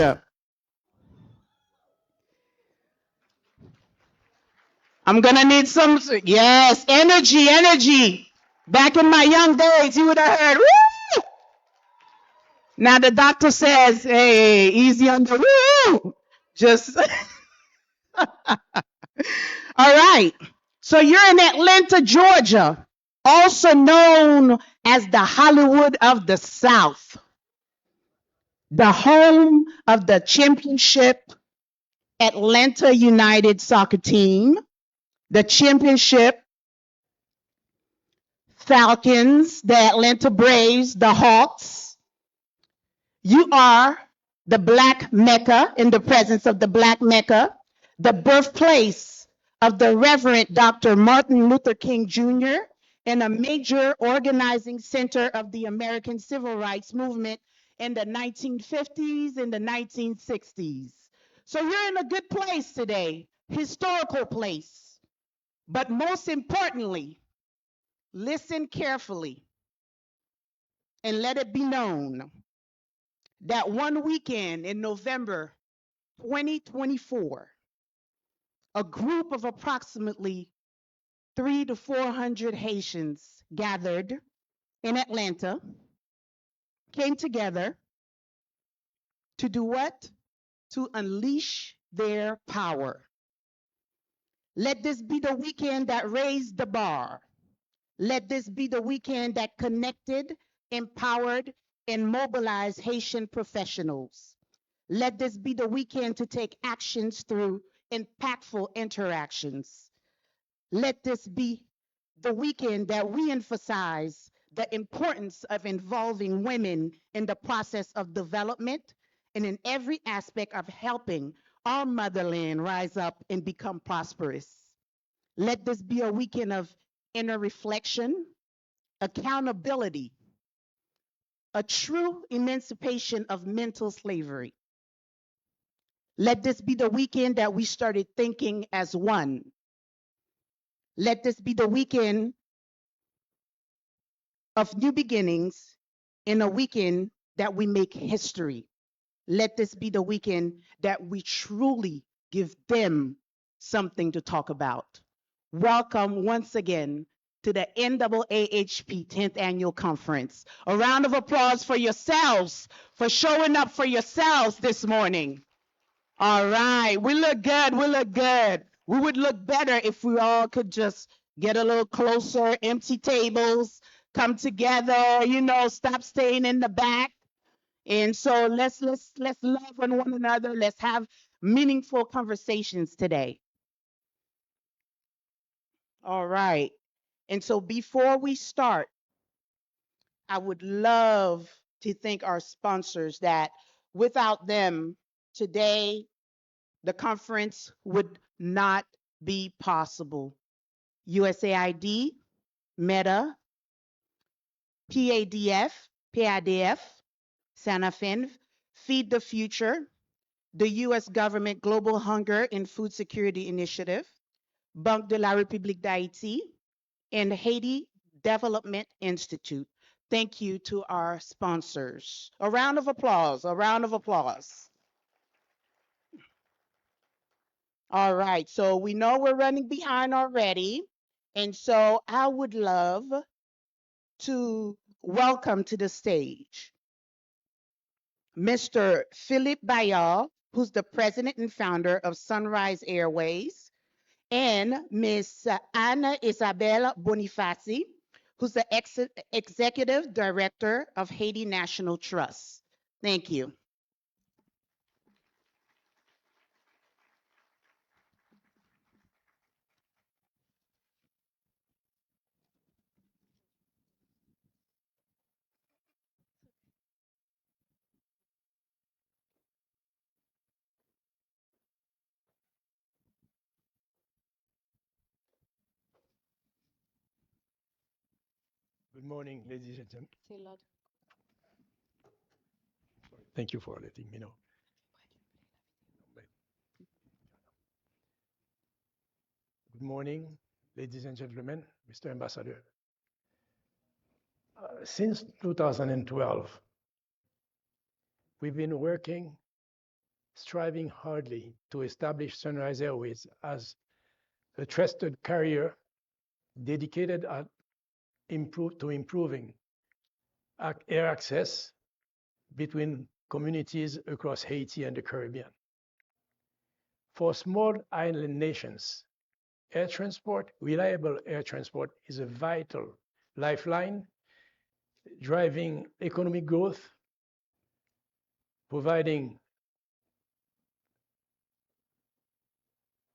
Georgia. I'm gonna need some, yes, energy, energy. Back in my young days, you would have heard, woo! Now the doctor says, hey, easy on the woo. Just, all right. So you're in Atlanta, Georgia, also known as the Hollywood of the South, the home of the championship Atlanta United soccer team, the championship Falcons, the Atlanta Braves, the Hawks. You are the Black Mecca, in the presence of the Black Mecca, the birthplace of the Reverend Dr. Martin Luther King Jr., and a major organizing center of the American Civil Rights Movement in the 1950s and the 1960s. So you're in a good place today, historical place. But most importantly, listen carefully and let it be known that one weekend in November 2024, a group of approximately 300 to 400 Haitians gathered in Atlanta, came together to do what? To unleash their power. Let this be the weekend that raised the bar. Let this be the weekend that connected, empowered, and mobilized Haitian professionals. Let this be the weekend to take actions through impactful interactions. Let this be the weekend that we emphasize the importance of involving women in the process of development and in every aspect of helping our motherland rise up and become prosperous. Let this be a weekend of inner reflection, accountability, a true emancipation of mental slavery. Let this be the weekend that we started thinking as one. Let this be the weekend of new beginnings in a weekend that we make history. Let this be the weekend that we truly give them something to talk about. Welcome once again to the NAAHP 10th Annual Conference. A round of applause for yourselves, for showing up for yourselves this morning. All right, we look good, we look good. We would look better if we all could just get a little closer, empty tables, come together, stop staying in the back. And so let's love one another. Let's have meaningful conversations today. All right. And so before we start, I would love to thank our sponsors that without them today, the conference would not be possible. USAID, Meta, PADF, Sanafin, Feed the Future, the U.S. Government Global Hunger and Food Security Initiative, Banque de la République d'Haïti, and Haiti Development Institute. Thank you to our sponsors. A round of applause, a round of applause. All right, so we know we're running behind already. And so I would love to welcome to the stage Mr. Philippe Bayard, who's the president and founder of Sunrise Airways, and Ms. Anna Isabel Bonifaci, who's the executive director of Haiti National Trust. Thank you. Good morning, ladies and gentlemen. Thank you for letting me know. Good morning, ladies and gentlemen, Mr. Ambassador. Since 2012, we've been working striving hardly to establish Sunrise Airways as a trusted carrier dedicated to improving air access between communities across Haiti and the Caribbean. For small island nations, reliable air transport is a vital lifeline, driving economic growth, providing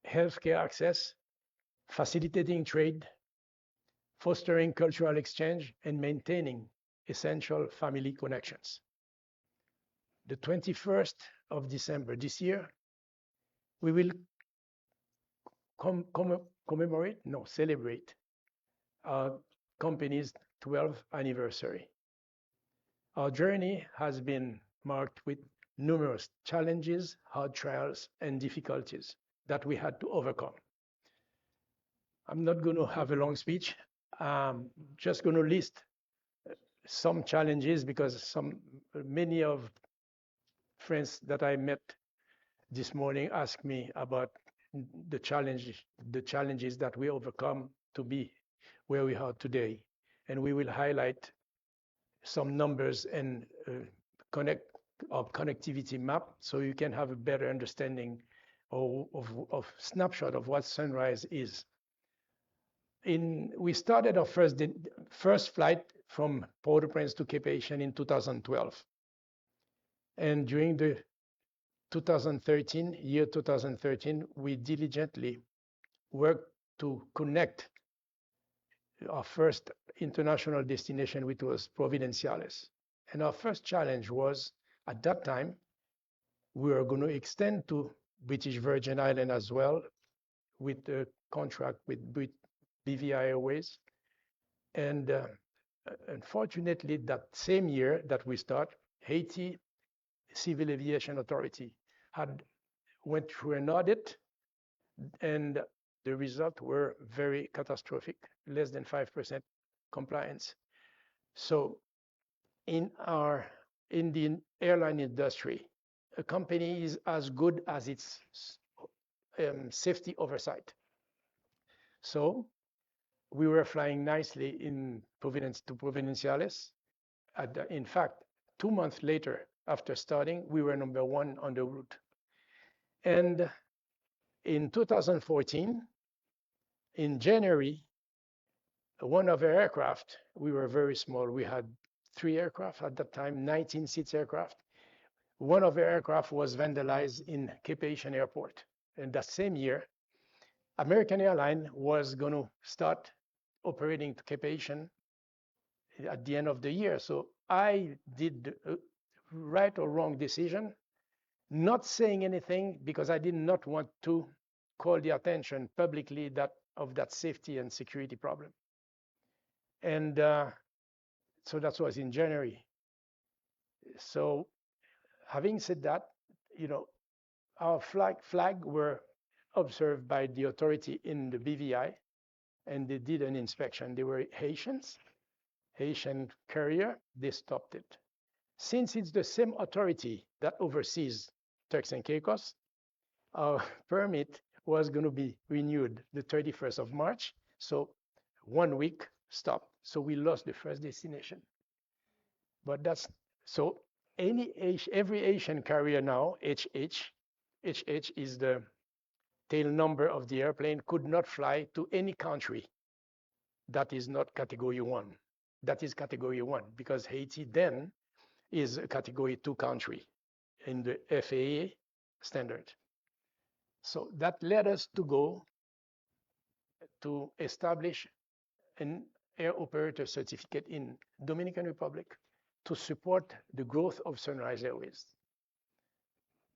healthcare access, facilitating trade, fostering cultural exchange, and maintaining essential family connections. The 21st of December this year, we will celebrate our company's 12th anniversary. Our journey has been marked with numerous challenges, hard trials, and difficulties that we had to overcome. I'm not going to have a long speech. I'm just going to list some challenges because many of friends that I met this morning asked me about the challenges that we overcome to be where we are today. And we will highlight some numbers and connectivity map so you can have a better understanding of snapshot of what Sunrise is. We started our first flight from Port-au-Prince to Cape Haitian in 2012. And during the 2013, we diligently worked to connect our first international destination, which was Providenciales. And our first challenge was, at that time, we were going to extend to British Virgin Islands as well with a contract with BVI Airways. And unfortunately, that same year that we start, Haiti Civil Aviation Authority went through an audit, and the results were very catastrophic, less than 5% compliance. So in the airline industry, a company is as good as its safety oversight. So we were flying nicely to Providenciales. In fact, 2 months later, after starting, we were number one on the route. And in 2014, in January, one of our aircraft, we were very small. We had 3 aircraft at that time, 19 seats aircraft. One of our aircraft was vandalized in Cape Haitian Airport. And that same year, American Airlines was going to start operating to Cape Haitian at the end of the year. So I did the right or wrong decision, not saying anything because I did not want to call the attention publicly of that safety and security problem. And so that was in January. So having said that, our flag were observed by the authority in the BVI, and they did an inspection. They were Haitian carrier, they stopped it. Since it's the same authority that oversees Turks and Caicos, our permit was going to be renewed the 31st of March. So 1 week stopped. So we lost the first destination. But so every Asian carrier now, HH is the tail number of the airplane, could not fly to any country that is not category 1. That is category 1 because Haiti then is a category 2 country in the FAA standard. So that led us to go to establish an air operator certificate in Dominican Republic to support the growth of Sunrise Airways.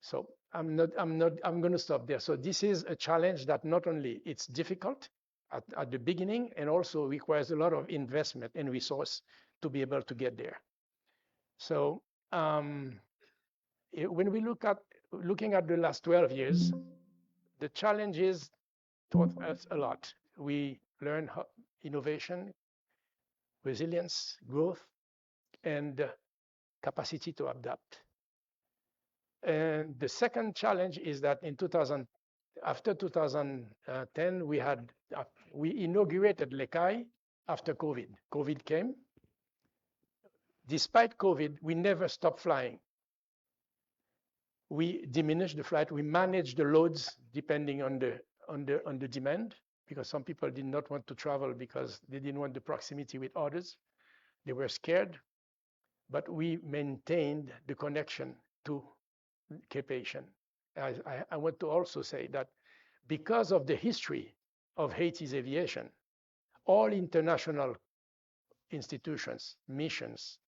So I'm going to stop there. So this is a challenge that not only it's difficult at the beginning and also requires a lot of investment and resource to be able to get there. So when we looking at the last 12 years, the challenges taught us a lot. We learned innovation, resilience, growth, and capacity to adapt. And the second challenge is that after 2010, we inaugurated LECAI after COVID. COVID came. Despite COVID, we never stopped flying. We diminished the flight. We managed the loads depending on the demand, because some people did not want to travel because they didn't want the proximity with others. They were scared, but we maintained the connection to Cape Haitian. I want to also say that because of the history of Haiti's aviation, all international institutions, missions,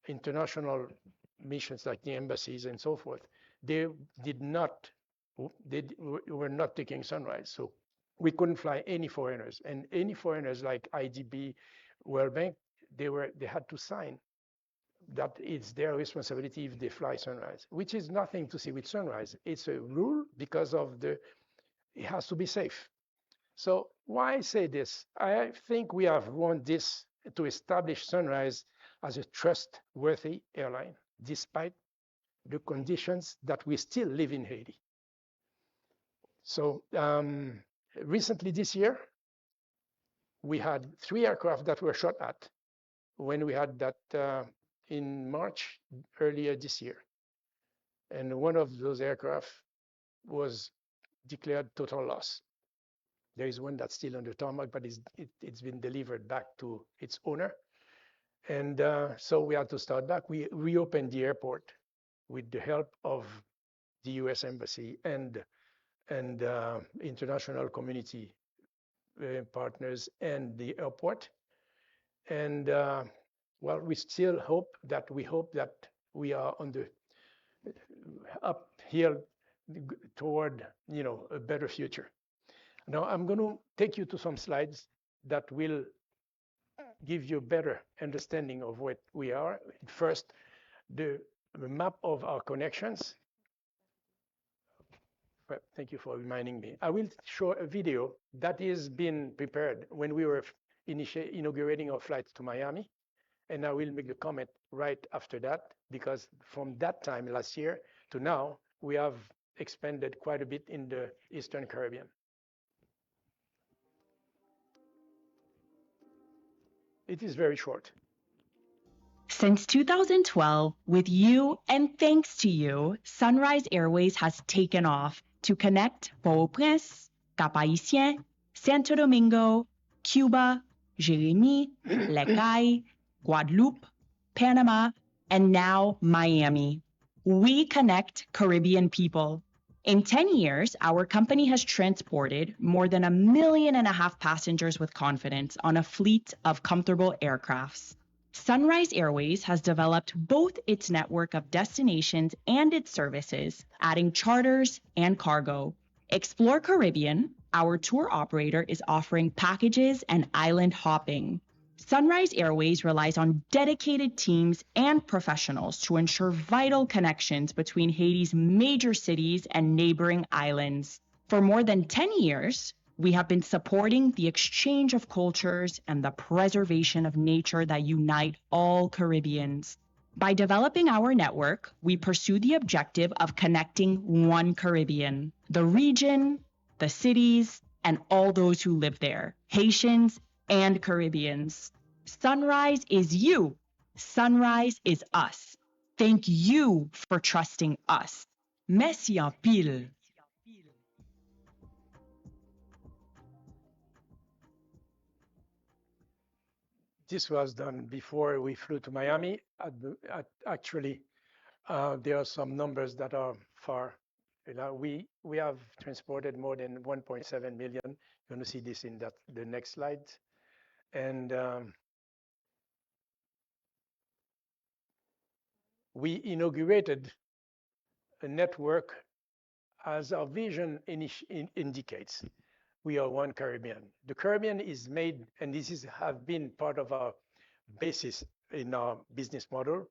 international missions like the embassies and so forth, they were not taking Sunrise. So we couldn't fly any foreigners, and any foreigners like IDB, World Bank, they had to sign that it's their responsibility if they fly Sunrise, which is nothing to see with Sunrise. It's a rule because of it has to be safe. So why say this? I think we have won this to establish Sunrise as a trustworthy airline, despite the conditions that we still live in Haiti. So recently this year, we had 3 aircraft that were shot at when we had that in March earlier this year. And one of those aircraft was declared total loss. There is one that's still on the tarmac, but it's been delivered back to its owner. And so we had to start back. We reopened the airport with the help of the US Embassy and international community partners and the airport. And well, we still hope that we are on the uphill toward a better future. Now I'm going to take you to some slides that will give you a better understanding of what we are. First, the map of our connections. Well, thank you for reminding me. I will show a video that is being prepared when we were inaugurating our flight to Miami. And I will make a comment right after that, because from that time last year to now, we have expanded quite a bit in the Eastern Caribbean. It is very short. Since 2012, with you and thanks to you, Sunrise Airways has taken off to connect Port-au-Prince, Cap-Haïtien, Santo Domingo, Cuba, Jérémie, Les Cayes, Guadeloupe, Panama, and now Miami. We connect Caribbean people. In 10 years, our company has transported more than 1.5 million passengers with confidence on a fleet of comfortable aircrafts. Sunrise Airways has developed both its network of destinations and its services, adding charters and cargo. Explore Caribbean, our tour operator, is offering packages and island hopping. Sunrise Airways relies on dedicated teams and professionals to ensure vital connections between Haiti's major cities and neighboring islands. For more than 10 years, we have been supporting the exchange of cultures and the preservation of nature that unite all Caribbeans. By developing our network, we pursue the objective of connecting one Caribbean, the region, the cities, and all those who live there, Haitians and Caribbeans. Sunrise is you. Sunrise is us. Thank you for trusting us. Merci en pile. This was done before we flew to Miami. Actually, there are some numbers that are far. We have transported more than 1.7 million. You're going to see this in the next slide. And we inaugurated a network as our vision indicates. We are one Caribbean. The Caribbean is made, and have been part of our basis in our business model.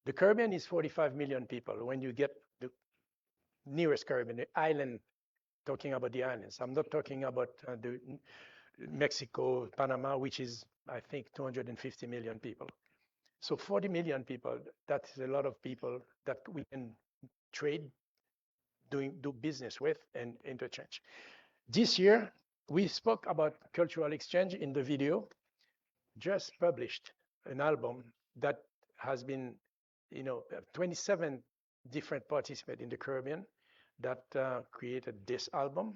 The Caribbean is 45 million people. When you get the nearest Caribbean, the island, talking about the islands. I'm not talking about the Mexico, Panama, which is, I think, 250 million people. So 40 million people, that's a lot of people that we can trade, do business with, and interchange. This year, we spoke about cultural exchange in the video, just published an album that has been, 27 different participants in the Caribbean that created this album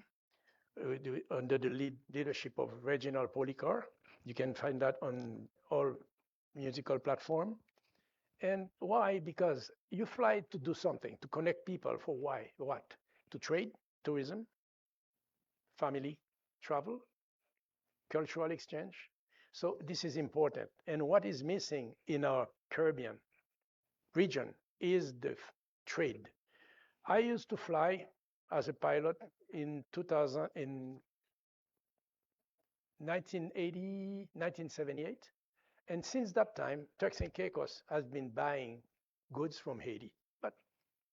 under the leadership of Reginald Policar. You can find that on all musical platforms. And why? Because you fly to do something, to connect people for why? What? To trade, tourism, family, travel, cultural exchange. So this is important. And what is missing in our Caribbean region is the trade. I used to fly as a pilot in 2000, in 1980, 1978. And since that time, Turks and Caicos has been buying goods from Haiti, but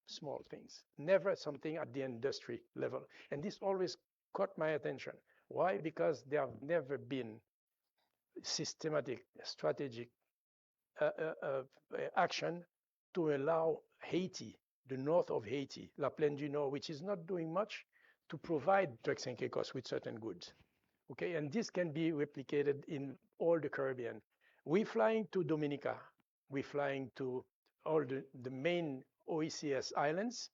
small things, never something at the industry level. And this always caught my attention. Why? Because there have never been systematic, strategic action to allow Haiti, the north of Haiti, La Plaine du Nord, which is not doing much, to provide Turks and Caicos with certain goods. Okay, and this can be replicated in all the Caribbean. We're flying to Dominica, we're flying to all the main OECS islands,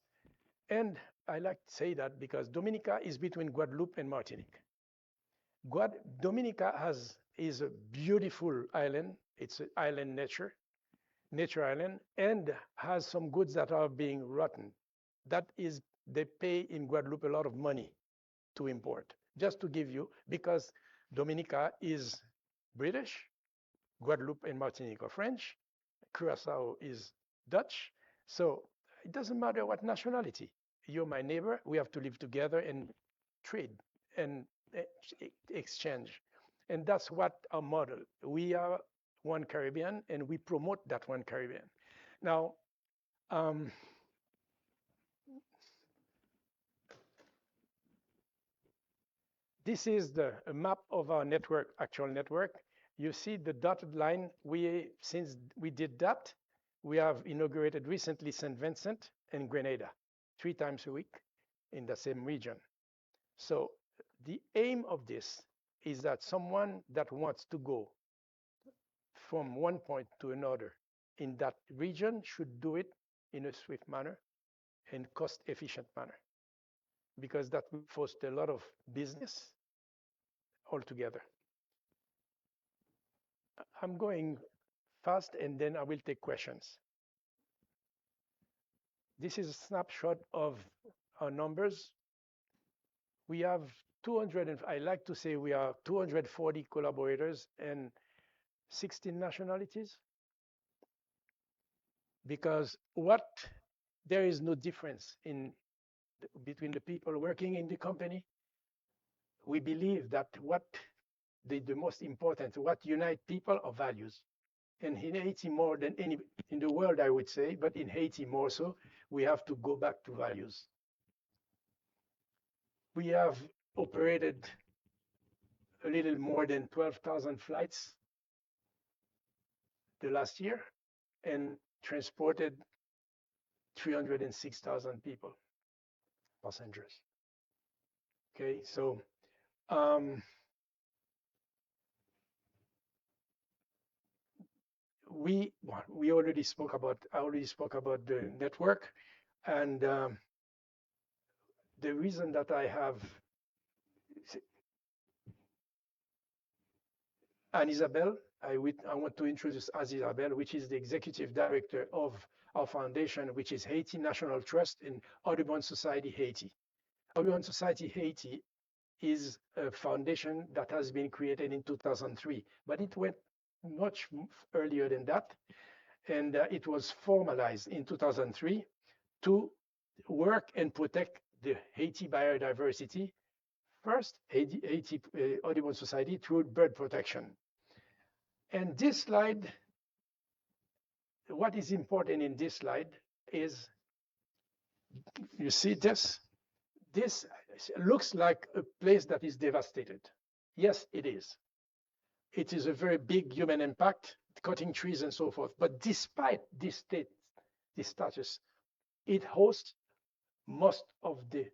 and I like to say that because Dominica is between Guadeloupe and Martinique. Dominica is a beautiful island. It's an island nature island, and has some goods that are being rotten. That is, they pay in Guadeloupe a lot of money to import. Just to give you, because Dominica is British, Guadeloupe and Martinique are French, Curacao is Dutch. So it doesn't matter what nationality. You're my neighbor. We have to live together and trade and exchange. And that's what our model. We are one Caribbean, and we promote that one Caribbean. Now, this is a map of our network, actual network. You see the dotted line. Since we did that, we have inaugurated recently St. Vincent and Grenada 3 times a week in the same region. So the aim of this is that someone that wants to go from one point to another in that region should do it in a swift manner and cost-efficient manner, because that will foster a lot of business altogether. I'm going fast, and then I will take questions. This is a snapshot of our numbers. We have 200, and I like to say we are 240 collaborators and 16 nationalities, because there is no difference between the people working in the company. We believe that the most important, what unite people are values. And in Haiti more than any in the world, I would say, but in Haiti more so, we have to go back to values. We have operated a little more than 12,000 flights the last year and transported 306,000 people, passengers. Okay, so I already spoke about the network, and the reason that I have Anne-Isabelle, I want to introduce Anne-Isabelle, which is the executive director of our foundation, which is Haiti National Trust in Audubon Society Haiti. Audubon Society Haiti is a foundation that has been created in 2003, but it went much earlier than that. And it was formalized in 2003 to work and protect the Haiti biodiversity. First, Haiti Audubon Society through bird protection. And this slide, what is important in this slide is, you see this? This looks like a place that is devastated. Yes, it is. It is a very big human impact, cutting trees and so forth. But despite this status, it hosts most of the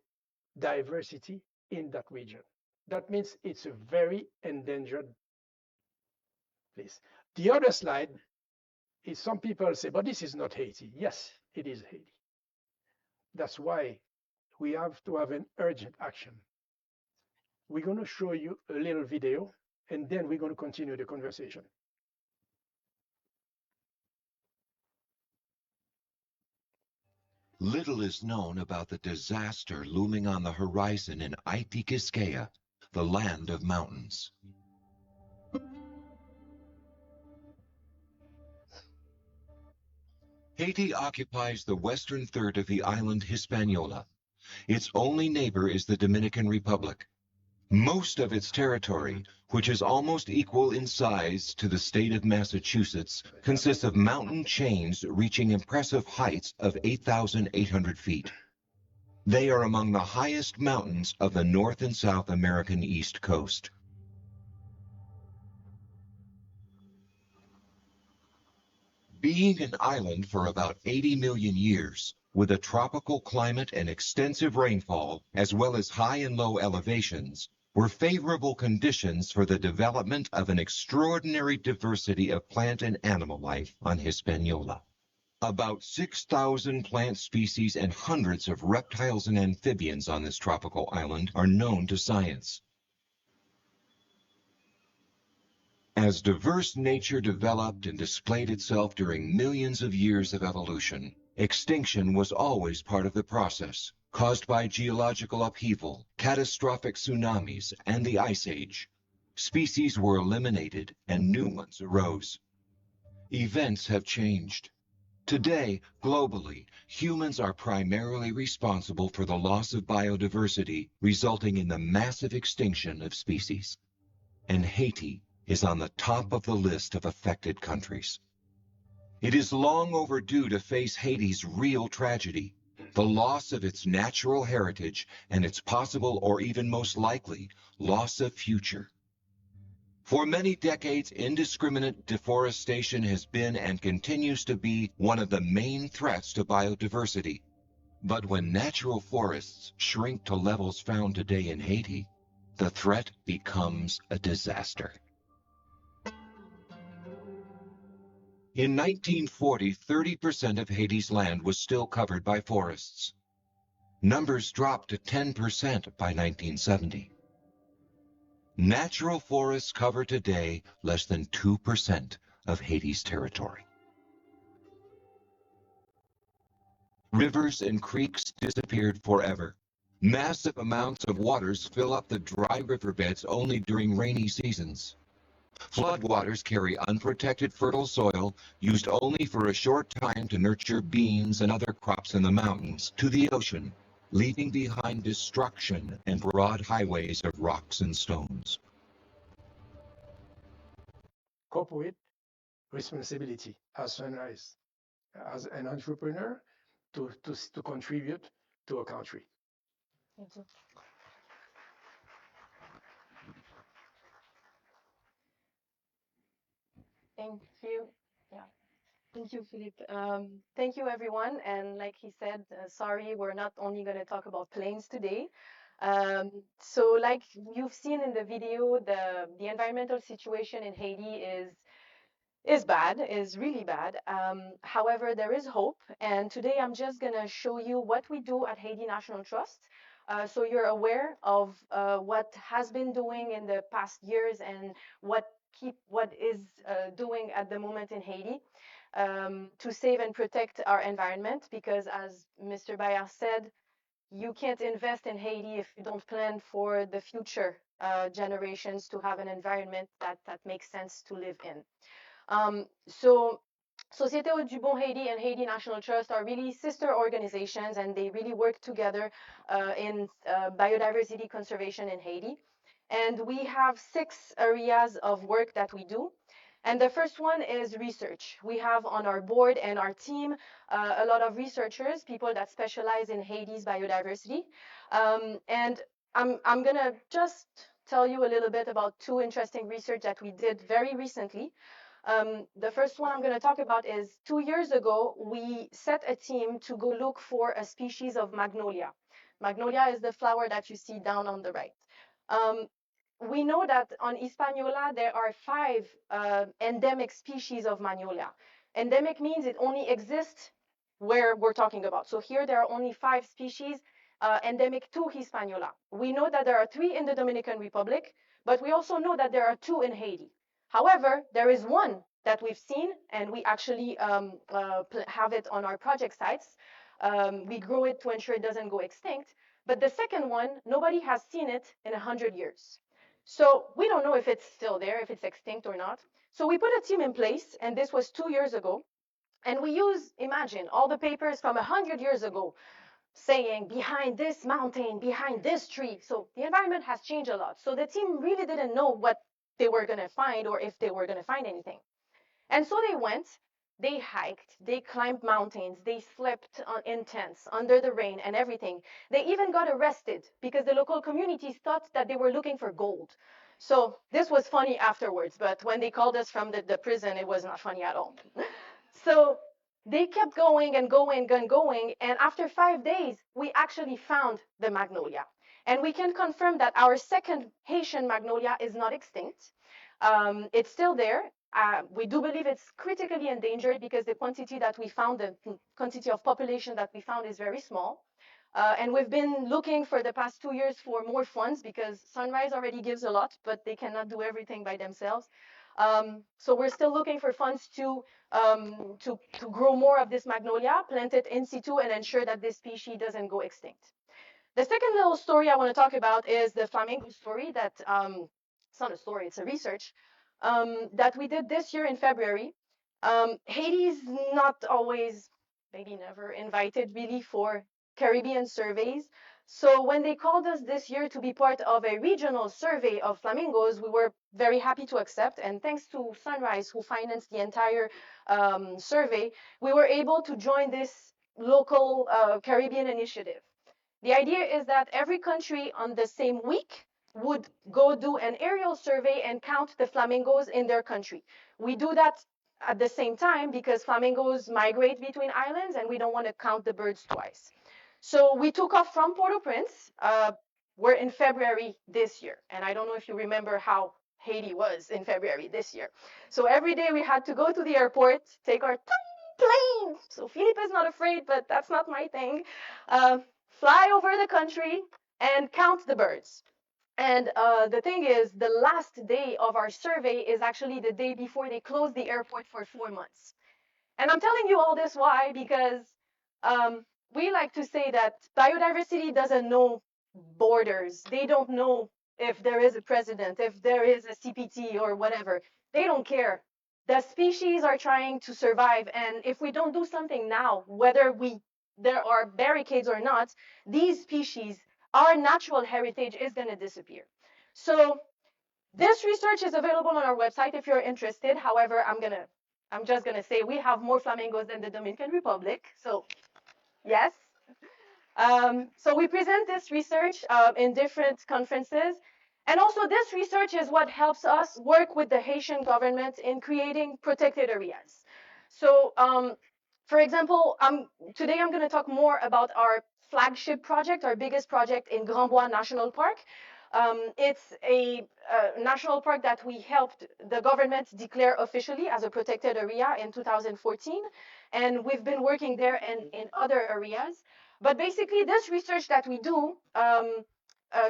diversity in that region. That means it's a very endangered place. The other slide is some people say, but this is not Haiti. Yes, it is Haiti. That's why we have to have an urgent action. We're going to show you a little video, and then we're going to continue the conversation. Little is known about the disaster looming on the horizon in Haiti, the land of mountains. Haiti occupies the western third of the island Hispaniola. Its only neighbor is the Dominican Republic. Most of its territory, which is almost equal in size to the state of Massachusetts, consists of mountain chains reaching impressive heights of 8,800 feet. They are among the highest mountains of the North and South American East Coast. Being an island for about 80 million years, with a tropical climate and extensive rainfall, as well as high and low elevations, were favorable conditions for the development of an extraordinary diversity of plant and animal life on Hispaniola. About 6,000 plant species and hundreds of reptiles and amphibians on this tropical island are known to science. As diverse nature developed and displayed itself during millions of years of evolution, extinction was always part of the process, caused by geological upheaval, catastrophic tsunamis, and the Ice Age. Species were eliminated and new ones arose. Events have changed. Today, globally, humans are primarily responsible for the loss of biodiversity, resulting in the massive extinction of species. And Haiti is on the top of the list of affected countries. It is long overdue to face Haiti's real tragedy, the loss of its natural heritage and its possible or even most likely loss of future. For many decades, indiscriminate deforestation has been and continues to be one of the main threats to biodiversity. But when natural forests shrink to levels found today in Haiti, the threat becomes a disaster. In 1940, 30% of Haiti's land was still covered by forests. Numbers dropped to 10% by 1970. Natural forests cover today less than 2% of Haiti's territory. Rivers and creeks disappeared forever. Massive amounts of waters fill up the dry riverbeds only during rainy seasons. Floodwaters carry unprotected fertile soil used only for a short time to nurture beans and other crops in the mountains to the ocean, leaving behind destruction and broad highways of rocks and stones. Corporate responsibility as Sunrise, as an entrepreneur, to contribute to a country. Thank you. Thank you. Yeah. Thank you, Philippe. Thank you, everyone. And like he said, sorry, we're not only going to talk about planes today. So like you've seen in the video, the environmental situation in Haiti is bad, is really bad. However, there is hope. And today I'm just going to show you what we do at Haiti National Trust. So you're aware of what has been doing in the past years and what is doing at the moment in Haiti to save and protect our environment, because as Mr. Bayard said, you can't invest in Haiti if you don't plan for the future generations to have an environment that makes sense to live in. So Société du Bon Haiti and Haiti National Trust are really sister organizations, and they really work together in biodiversity conservation in Haiti. And we have 6 areas of work that we do. And the first one is research. We have on our board and our team a lot of researchers, people that specialize in Haiti's biodiversity. And I'm going to just tell you a little bit about 2 interesting research that we did very recently. The first one I'm going to talk about is 2 years ago, we set a team to go look for a species of magnolia. Magnolia is the flower that you see down on the right. We know that on Hispaniola, there are 5 endemic species of magnolia. Endemic means it only exists where we're talking about. So here there are only 5 species endemic to Hispaniola. We know that there are 3 in the Dominican Republic, but we also know that there are 2 in Haiti. However, there is one that we've seen, and we actually have it on our project sites. We grow it to ensure it doesn't go extinct. But the second one, nobody has seen it in 100 years. So we don't know if it's still there, if it's extinct or not. So we put a team in place, and this was 2 years ago. And we use, imagine, all the papers from 100 years ago saying behind this mountain, behind this tree. So the environment has changed a lot. So the team really didn't know what they were going to find or if they were going to find anything. And so they went, they hiked, they climbed mountains, they slept in tents under the rain and everything. They even got arrested because the local communities thought that they were looking for gold. So this was funny afterwards, but when they called us from the prison, it was not funny at all. So they kept going and going and going. And after 5 days, we actually found the magnolia. And we can confirm that our second Haitian magnolia is not extinct. It's still there. We do believe it's critically endangered because the quantity that we found, the quantity of population that we found is very small. And we've been looking for the past 2 years for more funds because Sunrise already gives a lot, but they cannot do everything by themselves. So we're still looking for funds to grow more of this magnolia, plant it in situ, and ensure that this species doesn't go extinct. The second little story I want to talk about is the flamingo story that, it's not a story, it's a research, that we did this year in February. Haiti's not always, maybe never, invited really for Caribbean surveys. So when they called us this year to be part of a regional survey of flamingos, we were very happy to accept. And thanks to Sunrise, who financed the entire survey, we were able to join this local Caribbean initiative. The idea is that every country on the same week would go do an aerial survey and count the flamingos in their country. We do that at the same time because flamingos migrate between islands and we don't want to count the birds twice. So we took off from Port-au-Prince. We're in February this year. And I don't know if you remember how Haiti was in February this year. So every day we had to go to the airport, take our tiny plane. So Philippe is not afraid, but that's not my thing. Fly over the country and count the birds. And the thing is, the last day of our survey is actually the day before they close the airport for 4 months. And I'm telling you all this why? Because we like to say that biodiversity doesn't know borders. They don't know if there is a president, if there is a CPT or whatever. They don't care. The species are trying to survive. And if we don't do something now, whether there are barricades or not, these species, our natural heritage is going to disappear. So this research is available on our website if you're interested. However, I'm just gonna say we have more flamingos than the Dominican Republic. So yes. So we present this research in different conferences. And also this research is what helps us work with the Haitian government in creating protected areas. So for example, today I'm gonna talk more about our flagship project, our biggest project in Grand Bois National Park. It's a national park that we helped the government declare officially as a protected area in 2014. And we've been working there and in other areas. But basically, this research that we do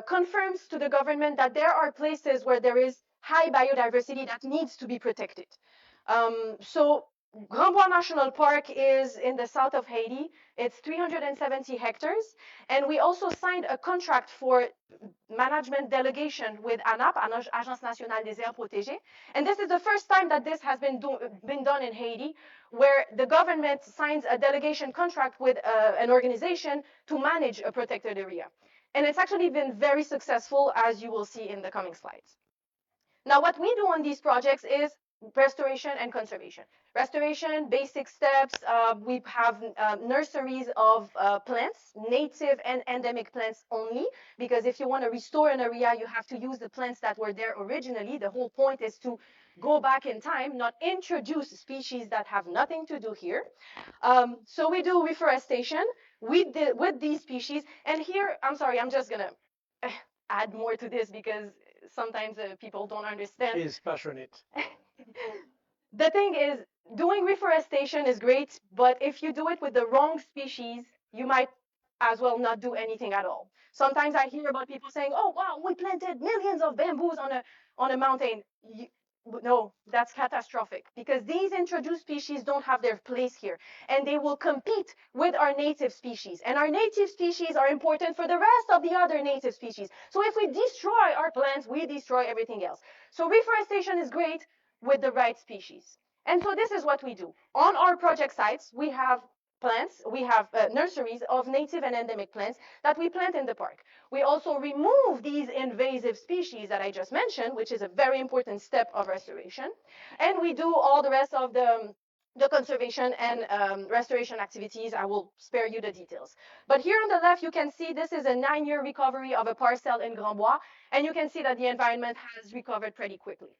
confirms to the government that there are places where there is high biodiversity that needs to be protected. So Grand Bois National Park is in the south of Haiti. It's 370 hectares. And we also signed a contract for management delegation with ANAP, Agence Nationale des Aires Protégées. And this is the first time that this has been done in Haiti, where the government signs a delegation contract with an organization to manage a protected area. And it's actually been very successful, as you will see in the coming slides. Now, what we do on these projects is restoration and conservation. Restoration, basic steps. We have nurseries of plants, native and endemic plants only, because if you want to restore an area, you have to use the plants that were there originally. The whole point is to go back in time, not introduce species that have nothing to do here. So we do reforestation with these species. And here, I'm sorry, I'm just going to add more to this because sometimes people don't understand. She's passionate. The thing is, doing reforestation is great, but if you do it with the wrong species, you might as well not do anything at all. Sometimes I hear about people saying, "Oh, wow, we planted millions of bamboos on a mountain." No, that's catastrophic because these introduced species don't have their place here, and they will compete with our native species. And our native species are important for the rest of the other native species. So if we destroy our plants, we destroy everything else. So reforestation is great with the right species. And so this is what we do. On our project sites, we have plants, we have nurseries of native and endemic plants that we plant in the park. We also remove these invasive species that I just mentioned, which is a very important step of restoration. And we do all the rest of the conservation and restoration activities. I will spare you the details. But here on the left, you can see this is a 9-year recovery of a parcel in Grand Bois, and you can see that the environment has recovered pretty quickly.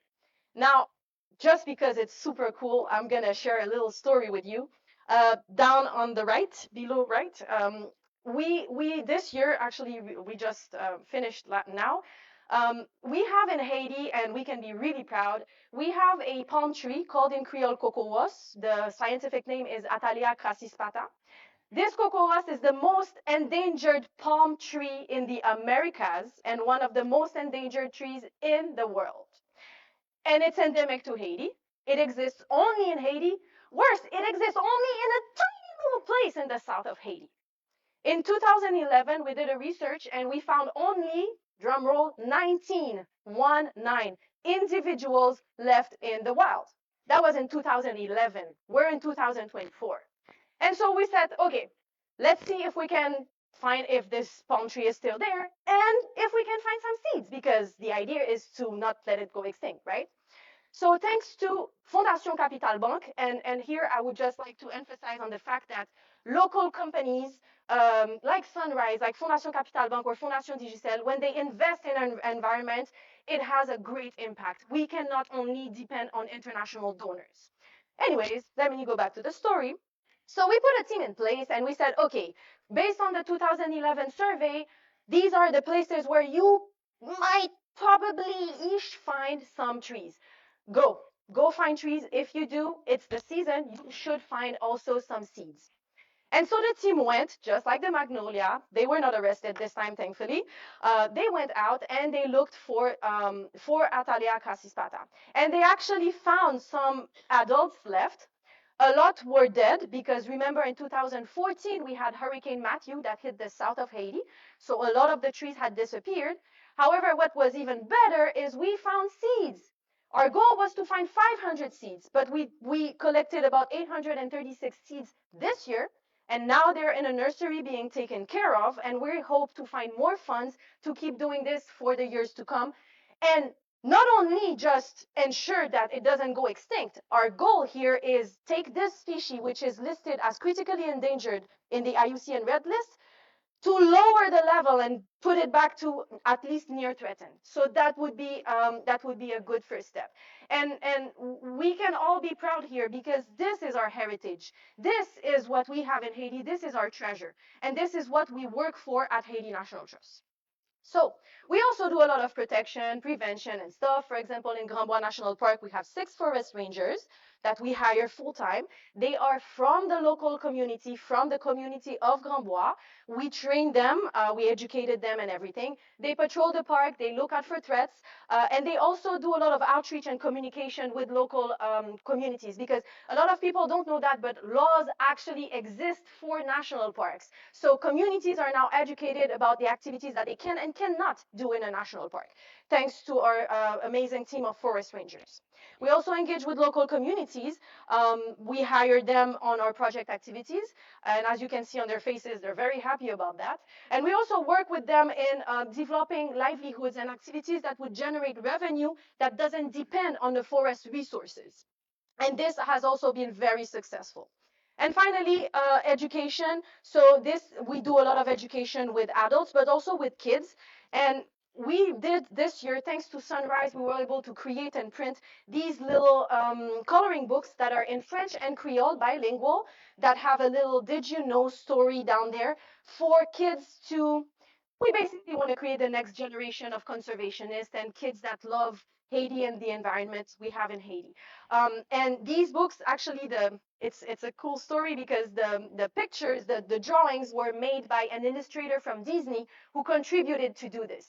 Now, just because it's super cool, I'm gonna share a little story with you. Down on the right, below right, we this year actually we just finished now. We have in Haiti, and we can be really proud. We have a palm tree called in Creole cocoas. The scientific name is Atalia crasispata. This cocoas is the most endangered palm tree in the Americas and one of the most endangered trees in the world. And it's endemic to Haiti. It exists only in Haiti. Worse, it exists only in a tiny little place in the south of Haiti. In 2011, we did a research and we found only, drumroll, 19 individuals left in the wild. That was in 2011. We're in 2024. And so we said, okay, let's see if we can find if this palm tree is still there and if we can find some seeds, because the idea is to not let it go extinct, right? So thanks to Fondation Capital Bank, and here I would just like to emphasize on the fact that local companies like Sunrise, like Fondation Capital Bank or Fondation Digicel, when they invest in an environment, it has a great impact. We cannot only depend on international donors. Anyways, let me go back to the story. So we put a team in place and we said, okay, based on the 2011 survey, these are the places where you might probably-ish find some trees. Go find trees. If you do, it's the season, you should find also some seeds. And so the team went, just like the magnolia. They were not arrested this time, thankfully. They went out and they looked for Atalia crasispata. And they actually found some adults left. A lot were dead because remember in 2014 we had Hurricane Matthew that hit the south of Haiti. So a lot of the trees had disappeared. However, what was even better is we found seeds. Our goal was to find 500 seeds, but we collected about 836 seeds this year. And now they're in a nursery being taken care of, and we hope to find more funds to keep doing this for the years to come. And not only just ensure that it doesn't go extinct, our goal here is take this species, which is listed as critically endangered in the IUCN Red List, to lower the level and put it back to at least near threatened. So that would be a good first step. And we can all be proud here because this is our heritage. This is what we have in Haiti. This is our treasure. And this is what we work for at Haiti National Trust. So we also do a lot of protection, prevention, and stuff. For example, in Grand Bois National Park, we have 6 forest rangers that we hire full-time. They are from the local community, from the community of Grand Bois. We train them, we educated them and everything. They patrol the park, they look out for threats, and they also do a lot of outreach and communication with local communities, because a lot of people don't know that, but laws actually exist for national parks. So communities are now educated about the activities that they can and cannot do in a national park, thanks to our amazing team of forest rangers. We also engage with local communities communities. We hire them on our project activities. And as you can see on their faces, they're very happy about that. And we also work with them in developing livelihoods and activities that would generate revenue that doesn't depend on the forest resources. And this has also been very successful. And finally, education. So we do a lot of education with adults, but also with kids. And we did this year, thanks to Sunrise, we were able to create and print these little coloring books that are in French and Creole, bilingual, that have a little did you know story down there for kids to, we basically want to create the next generation of conservationists and kids that love Haiti and the environment we have in Haiti. And these books, actually, it's a cool story because the pictures, the drawings were made by an illustrator from Disney who contributed to do this.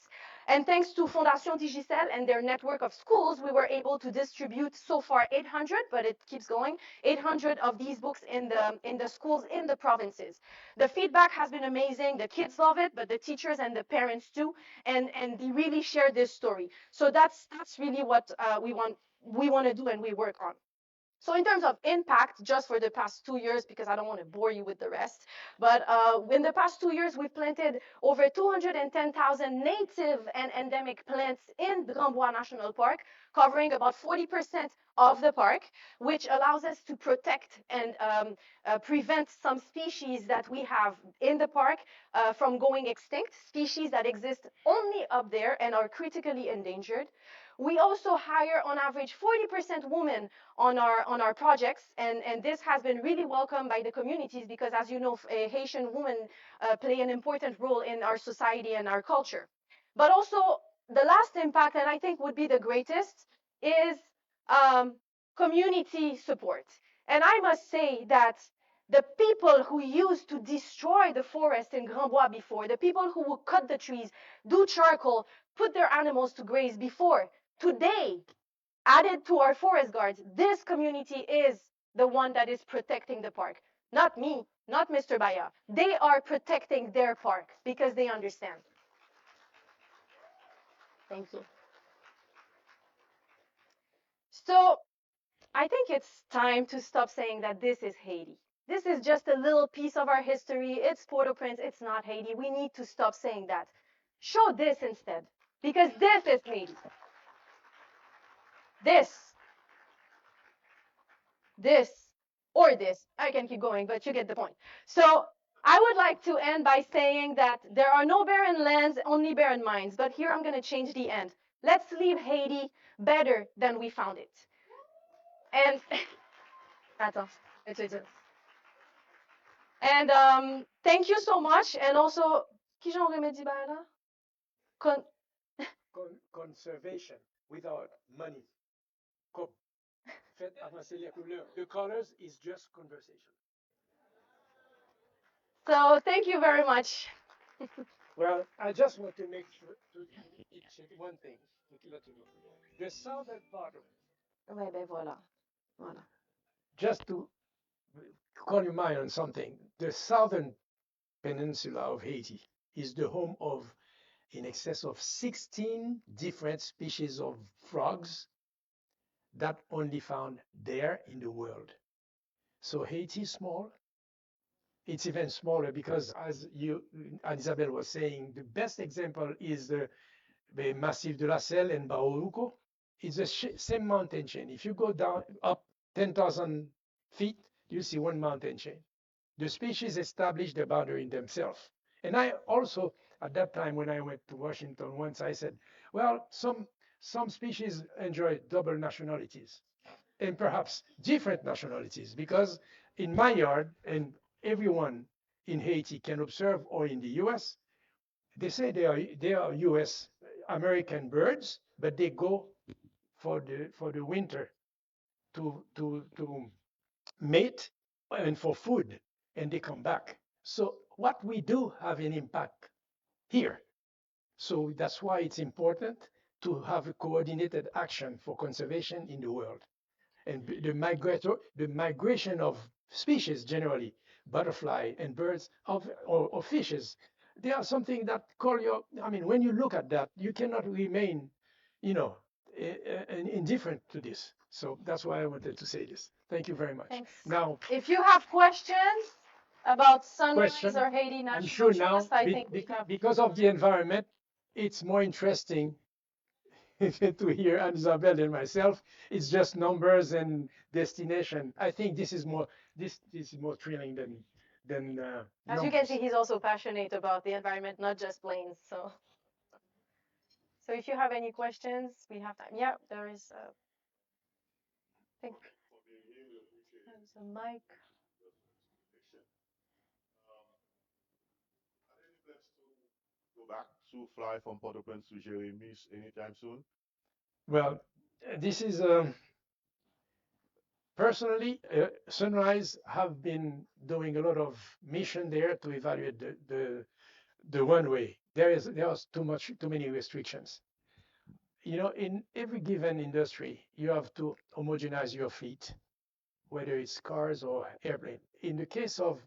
And thanks to Fondation Digicel and their network of schools, we were able to distribute so far 800, but it keeps going, 800 of these books in the schools in the provinces. The feedback has been amazing. The kids love it, but the teachers and the parents too, and they really share this story. So that's really what we want to do and we work on. So in terms of impact, just for the past 2 years, because I don't want to bore you with the rest, but in the past 2 years, we've planted over 210,000 native and endemic plants in the Grand Bois National Park, covering about 40% of the park, which allows us to protect and prevent some species that we have in the park from going extinct, species that exist only up there and are critically endangered. We also hire on average 40% women on our projects, and this has been really welcomed by the communities because, as you know, Haitian women play an important role in our society and our culture. But also the last impact, and I think would be the greatest, is community support. And I must say that the people who used to destroy the forest in Grand Bois before, the people who would cut the trees, do charcoal, put their animals to graze before, today, added to our forest guards, this community is the one that is protecting the park. Not me, not Mr. Baya. They are protecting their park because they understand. Thank you. So I think it's time to stop saying that this is Haiti. This is just a little piece of our history. It's Port-au-Prince. It's not Haiti. We need to stop saying that. Show this instead, because this is Haiti. This, this, or this. I can keep going, but you get the point. So I would like to end by saying that there are no barren lands, only barren minds. But here I'm going to change the end. Let's leave Haiti better than we found it. And attends, and thank you so much. And also, qui j'en remédie là? Con Conservation without money. Faites avancer les couleurs. The colors is just conversation. So thank you very much. Well, I just want to make sure to check one thing to let you know. The southern part of Ouais, ben voilà. Voilà. just to call your mind on something, the southern peninsula of Haiti is the home of in excess of 16 different species of frogs that only found there in the world. So Haiti is small. It's even smaller because, as Isabel was saying, the best example is the Massif de la Selle in Baoruco. It's the same mountain chain. If you go down up 10,000 feet, you see one mountain chain. The species established the boundary in themselves. And I also, at that time when I went to Washington once, I said, well, some species enjoy double nationalities and perhaps different nationalities because in my yard, and everyone in Haiti can observe, or in the US, they say they are US American birds, but they go for the winter to mate and for food, and they come back. So what we do have an impact here. So that's why it's important to have a coordinated action for conservation in the world. And the migration of species generally, butterfly and birds or fishes, they are something that call your, I mean, when you look at that, you cannot remain, you know, indifferent to this. So that's why I wanted to say this. Thank you very much. Thanks. Now, If you have questions about Sunrise question. or Haiti I'm National sure now, Trust, I think we have. because of the environment, it's more interesting to hear Isabel and myself. It's just numbers and destination. I think this is more thrilling than As you can numbers. see, he's also passionate about the environment, not just planes. So if you have any questions, we have time. Yeah, there is. I think there's a mic. Go back to fly from Port-au-Prince to Jérémy anytime soon? Well, this is personally, Sunrise have been doing a lot of mission there to evaluate the runway. There was too many restrictions. You know, in every given industry, you have to homogenize your fleet, whether it's cars or airplane. In the case of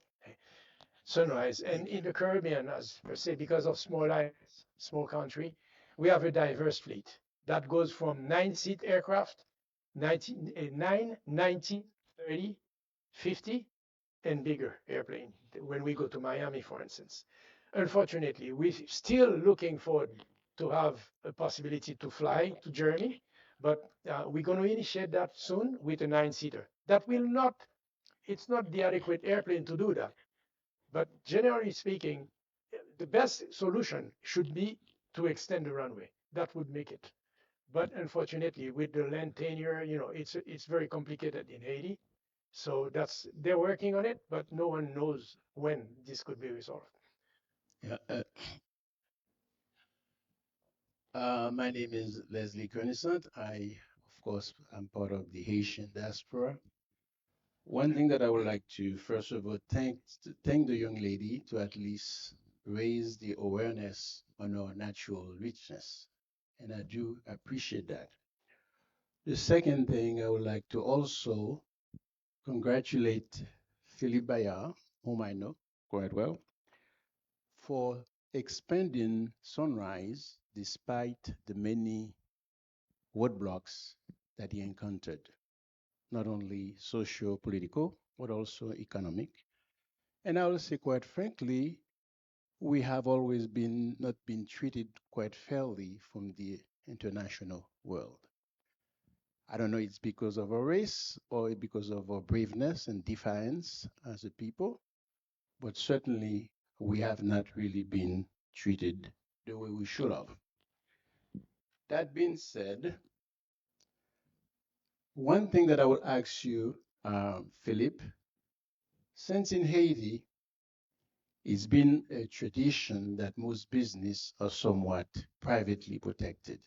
Sunrise and in the Caribbean, as per se, because of small islands, small country, we have a diverse fleet that goes from 9-seat aircraft, 9, 90, 30, 50, and bigger airplane when we go to Miami, for instance. Unfortunately, we're still looking forward to have a possibility to fly to Jeremy, but we're going to initiate that soon with a 9-seater. That will not, it's not the adequate airplane to do that. But generally speaking, the best solution should be to extend the runway. That would make it. But unfortunately, with the land tenure, you know, it's very complicated in Haiti. So they're working on it, but no one knows when this could be resolved. Yeah, my name is Leslie Kernisant. Of course, I'm part of the Haitian diaspora. One thing that I would like to, first of all, thank the young lady to at least raise the awareness on our natural richness, and I do appreciate that. The second thing I would like to also congratulate Philippe Bayard, whom I know quite well, for expanding Sunrise despite the many roadblocks that he encountered, not only socio-political, but also economic. And I will say, quite frankly, we have always been not been treated quite fairly from the international world. I don't know it's because of our race or because of our braveness and defiance as a people, but certainly we have not really been treated the way we should have. That being said, one thing that I would ask you, Philip, since in Haiti, it's been a tradition that most business are somewhat privately protected.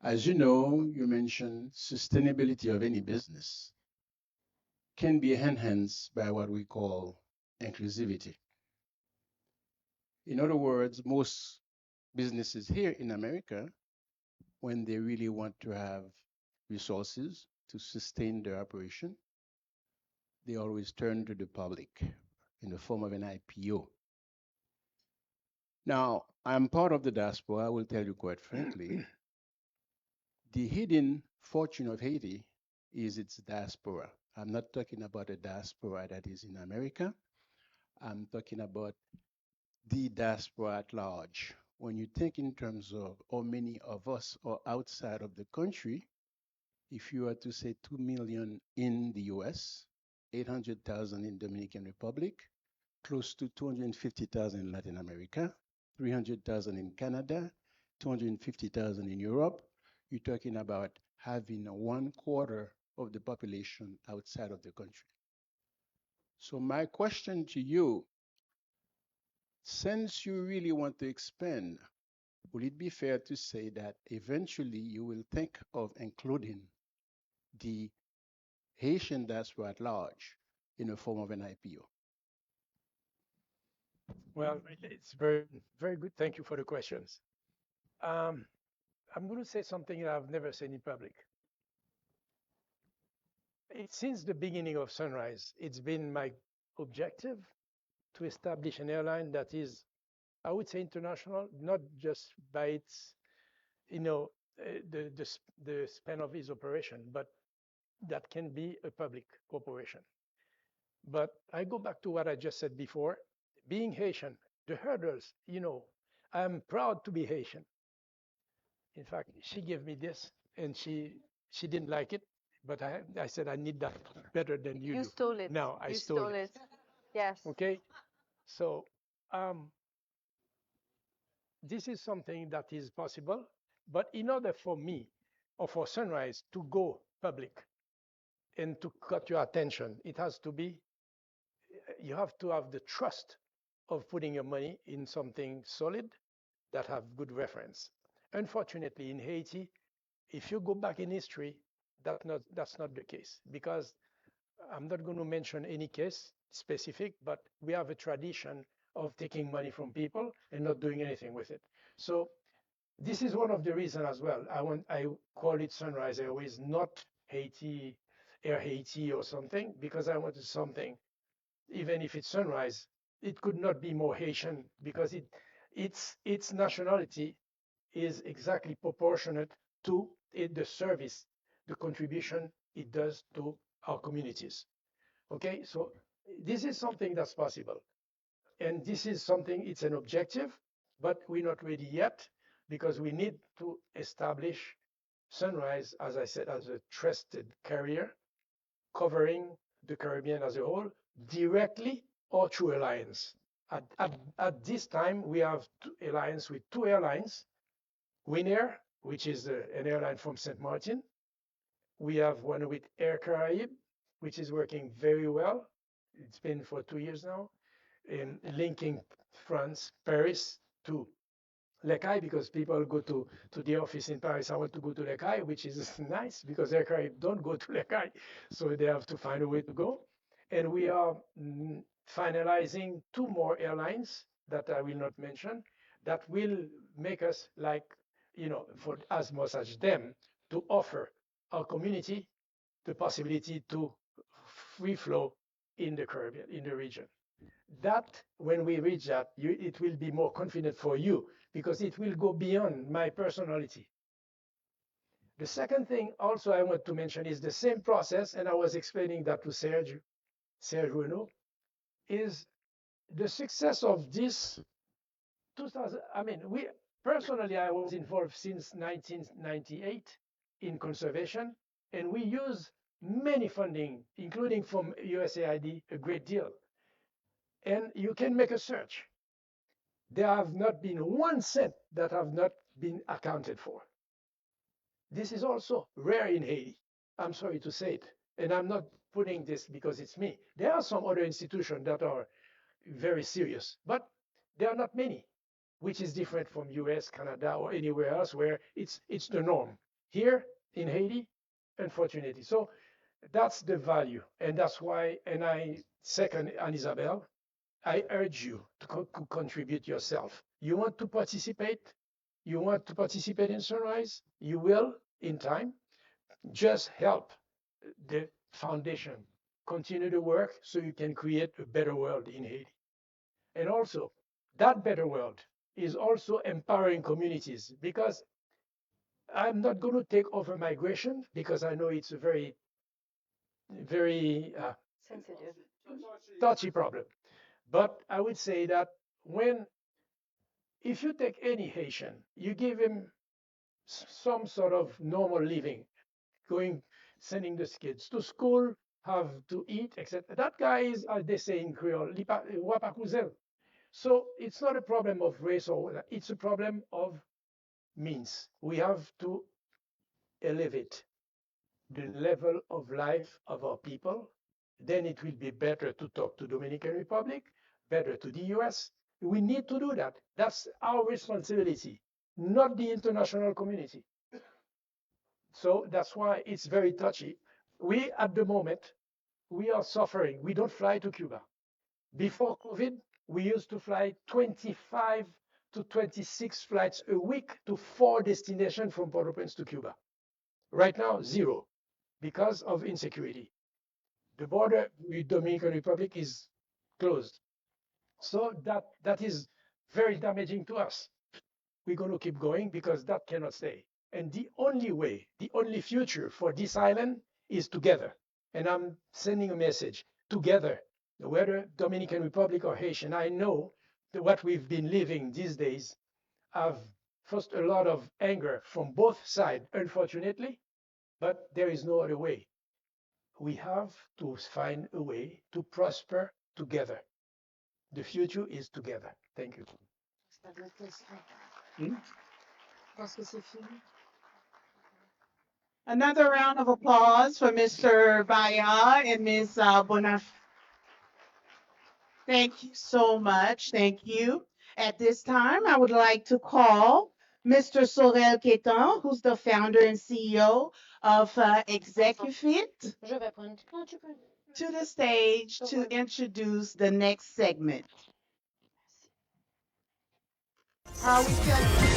As you know, you mentioned sustainability of any business can be enhanced by what we call inclusivity. In other words, most businesses here in America, when they really want to have resources to sustain their operation, they always turn to the public in the form of an IPO. Now, I'm part of the diaspora. I will tell you quite frankly, the hidden fortune of Haiti is its diaspora. I'm not talking about a diaspora that is in America. I'm talking about the diaspora at large. When you think in terms of how many of us are outside of the country, if you were to say 2 million in the US, 800,000 in Dominican Republic, close to 250,000 in Latin America, 300,000 in Canada, 250,000 in Europe, you're talking about having 1/4 of the population outside of the country. So my question to you, since you really want to expand, would it be fair to say that eventually you will think of including the Haitian diaspora at large in the form of an IPO? Well, it's very, very good. Thank you for the questions. Um, I'm going to say something that I've never said in public. Since the beginning of Sunrise, it's been my objective to establish an airline that is, I would say, international, not just by its, you know, the span of its operation, but that can be a public corporation. But I go back to what I just said before. Being Haitian, the hurdles, I'm proud to be Haitian. In fact, she gave me this, and she didn't like it, but I said I need that better than you You do. stole it. Now I You stole stole it. it. Yes. Okay, so this is something that is possible, but in order for me or for Sunrise to go public and to cut your attention, it has to be, you have to have the trust of putting your money in something solid that have good reference. Unfortunately, in Haiti, if you go back in history, that's not the case, because I'm not going to mention any case specific, but we have a tradition of taking money from people and not doing anything with it. So this is one of the reasons as well. I call it Sunrise Airways, not Haiti, Air Haiti or something, because I wanted something, even if it's Sunrise, it could not be more Haitian, because its nationality is exactly proportionate to the service, the contribution it does to our communities. Okay, so this is something that's possible. And this is something, it's an objective, but we're not ready yet, because we need to establish Sunrise, as I said, as a trusted carrier covering the Caribbean as a whole, directly or through alliance. At this time, we have alliance with two airlines, Winair, which is an airline from St. Martin. We have one with Air Caraïbes, which is working very well. It's been for 2 years now, in linking France, Paris to Lekai, because people go to the office in Paris. I want to go to Lekai, which is nice because Air Caraïbes don't go to Lekai, so they have to find a way to go. And we are finalizing two more airlines that I will not mention, that will make us like, for as much as them, to offer our community the possibility to free flow in the Caribbean, in the region. That, when we reach that, it will be more confident for you, because it will go beyond my personality. The second thing also I want to mention is the same process, and I was explaining that to Serge Renaud, is the success of this 2000. I mean, personally, I was involved since 1998 in conservation, and we use many funding, including from USAID, a great deal. And you can make a search. There have not been 1 cent that have not been accounted for. This is also rare in Haiti. I'm sorry to say it. And I'm not putting this because it's me. There are some other institutions that are very serious, but there are not many, which is different from US, Canada, or anywhere else where it's the norm. Here in Haiti, unfortunately. So that's the value. And that's why, and I second Anne Isabel, I urge you to contribute yourself. You want to participate? You want to participate in Sunrise? You will in time. Just help the foundation continue the work so you can create a better world in Haiti. And also, that better world is also empowering communities, because I'm not going to take over migration, because I know it's a very, very Sensitive. touchy problem. But I would say that if you take any Haitian, you give him some sort of normal living, sending the kids to school, have to eat, etc. That guy is, as they say in Creole, wapakuzel. So it's not a problem of race or whatever, it's a problem of means. We have to elevate the level of life of our people. Then it will be better to talk to Dominican Republic, better to the US. We need to do that. That's our responsibility, not the international community. So that's why it's very touchy. We, at the moment, we are suffering. We don't fly to Cuba. Before COVID, we used to fly 25 to 26 flights a week to 4 destinations from Port-au-Prince to Cuba. Right now, 0, because of insecurity. The border with Dominican Republic is closed. So that is very damaging to us. We're going to keep going because that cannot stay. And the only way, the only future for this island is together. And I'm sending a message together, whether Dominican Republic or Haitian. I know that what we've been living these days have first a lot of anger from both sides, unfortunately, but there is no other way. We have to find a way to prosper together. The future is together. Thank you. Another round of applause for Mr. Baya and Ms. Bonaf. Thank you so much. Thank you. At this time, I would like to call Mr. Sorel Ketan, who's the founder and CEO of Execufit, Je vais prendre. Non, tu peux. to the stage to introduce the next segment. How are we feeling?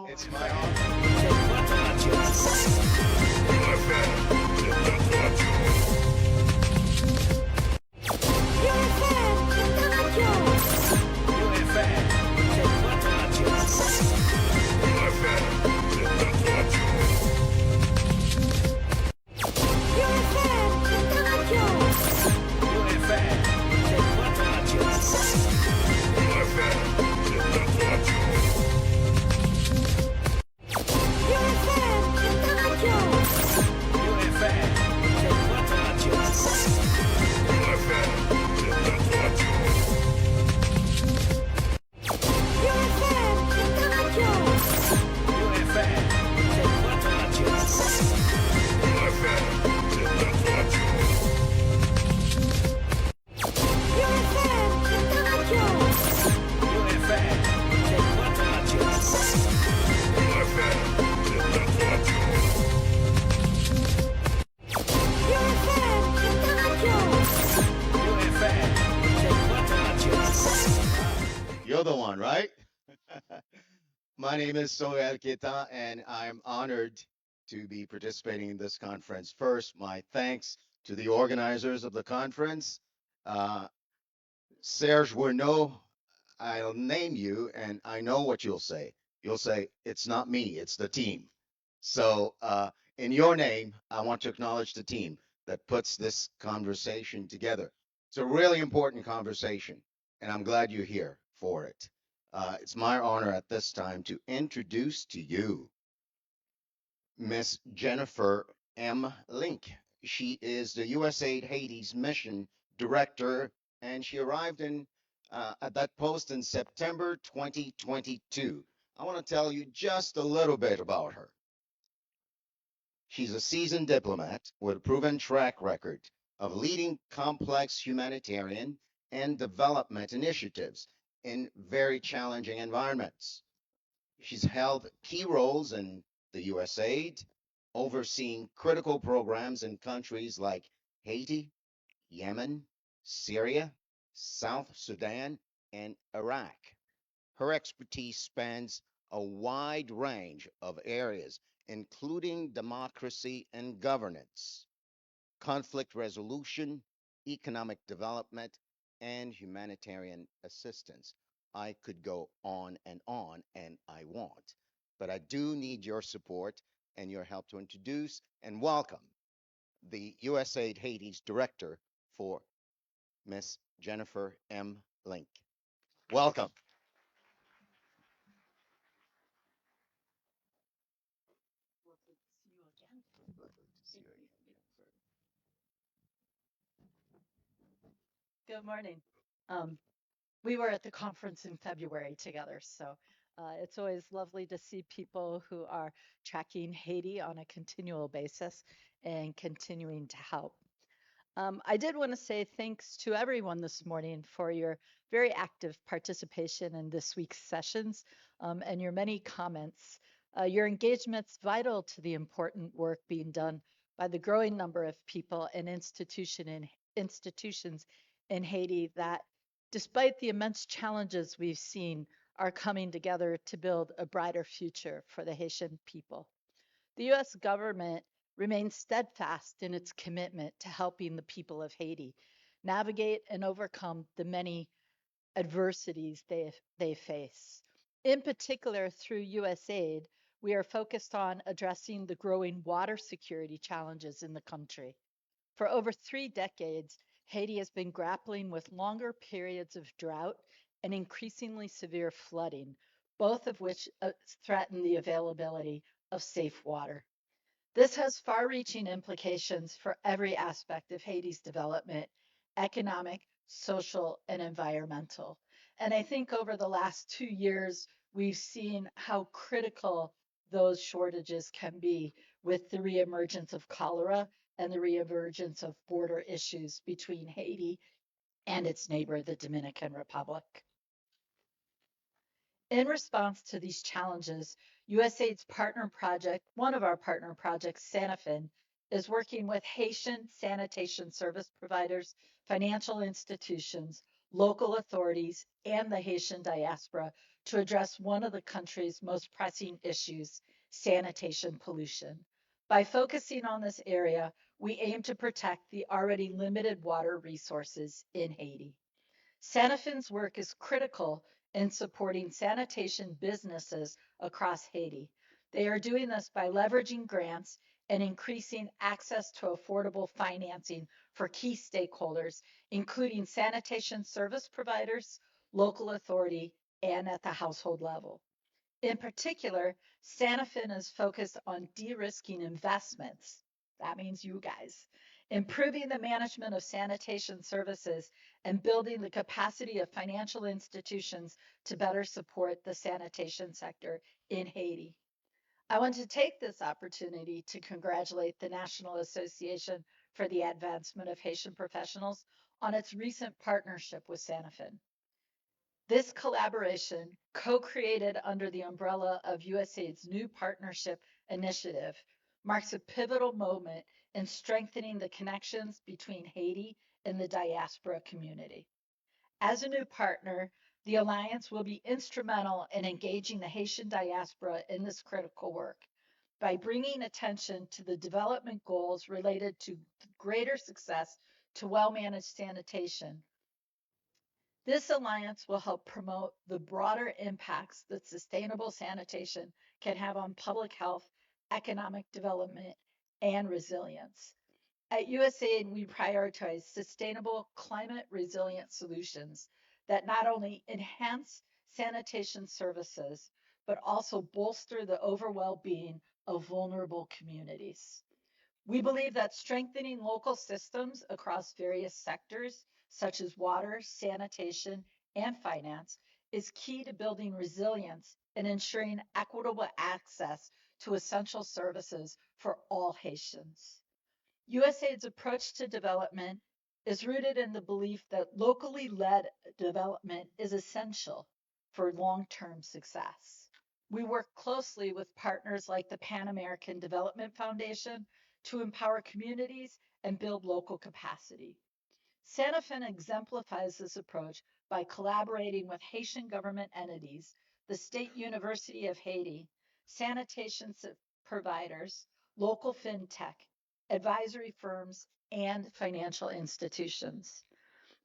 It's my honor. You're the one, right? My name is Sorel Ketan, and I'm honored to be participating in this conference. First, my thanks to the organizers of the conference. Serge Werneau, I'll name you, and I know what you'll say. You'll say, it's not me, it's the team. So, in your name, I want to acknowledge the team that puts this conversation together. It's a really important conversation, and I'm glad you're here for it. It's my honor at this time to introduce to you Miss Jennifer M. Link. She is the USAID Haiti's mission director, and she arrived at that post in September 2022. I want to tell you just a little bit about her. She's a seasoned diplomat with a proven track record of leading complex humanitarian and development initiatives in very challenging environments. She's held key roles in the USAID, overseeing critical programs in countries like Haiti, Yemen, Syria, South Sudan, and Iraq. Her expertise spans a wide range of areas, including democracy and governance, conflict resolution, economic development, and humanitarian assistance. I could go on, and I won't. But I do need your support and your help to introduce and welcome the USAID Haiti's director for Miss Jennifer M. Link. Welcome. Good morning. We were at the conference in February together, so it's always lovely to see people who are tracking Haiti on a continual basis and continuing to help. I did want to say thanks to everyone this morning for your very active participation in this week's sessions and your many comments. Your engagement's vital to the important work being done by the growing number of people and institutions in Haiti that, despite the immense challenges we've seen, are coming together to build a brighter future for the Haitian people. The U.S. government remains steadfast in its commitment to helping the people of Haiti navigate and overcome the many adversities they face. In particular, through USAID, we are focused on addressing the growing water security challenges in the country. For over 3 decades, Haiti has been grappling with longer periods of drought and increasingly severe flooding, both of which threaten the availability of safe water. This has far reaching implications for every aspect of Haiti's development: economic, social, and environmental. And I think over the last 2 years, we've seen how critical those shortages can be with the reemergence of cholera and the reemergence of border issues between Haiti and its neighbor, the Dominican Republic. In response to these challenges, USAID's partner project, one of our partner projects, Sanafin, is working with Haitian sanitation service providers, financial institutions, local authorities, and the Haitian diaspora to address one of the country's most pressing issues: sanitation pollution. By focusing on this area, we aim to protect the already limited water resources in Haiti. Sanafin's work is critical in supporting sanitation businesses across Haiti. They are doing this by leveraging grants and increasing access to affordable financing for key stakeholders, including sanitation service providers, local authority, and at the household level. In particular, Sanafin is focused on de-risking investments. That means you guys, improving the management of sanitation services, and building the capacity of financial institutions to better support the sanitation sector in Haiti. I want to take this opportunity to congratulate the National Association for the Advancement of Haitian Professionals on its recent partnership with Sanafin. This collaboration, co-created under the umbrella of USAID's new partnership initiative, marks a pivotal moment in strengthening the connections between Haiti and the diaspora community. As a new partner, the Alliance will be instrumental in engaging the Haitian diaspora in this critical work by bringing attention to the development goals related to greater success to well-managed sanitation. This alliance will help promote the broader impacts that sustainable sanitation can have on public health, economic development, and resilience. At USAID, we prioritize sustainable, climate resilient solutions that not only enhance sanitation services, but also bolster the overall well-being of vulnerable communities. We believe that strengthening local systems across various sectors, such as water, sanitation, and finance, is key to building resilience and ensuring equitable access to essential services for all Haitians. USAID's approach to development is rooted in the belief that locally led development is essential for long-term success. We work closely with partners like the Pan American Development Foundation to empower communities and build local capacity. Sanafin exemplifies this approach by collaborating with Haitian government entities, the State University of Haiti, sanitation providers, local fintech, advisory firms, and financial institutions.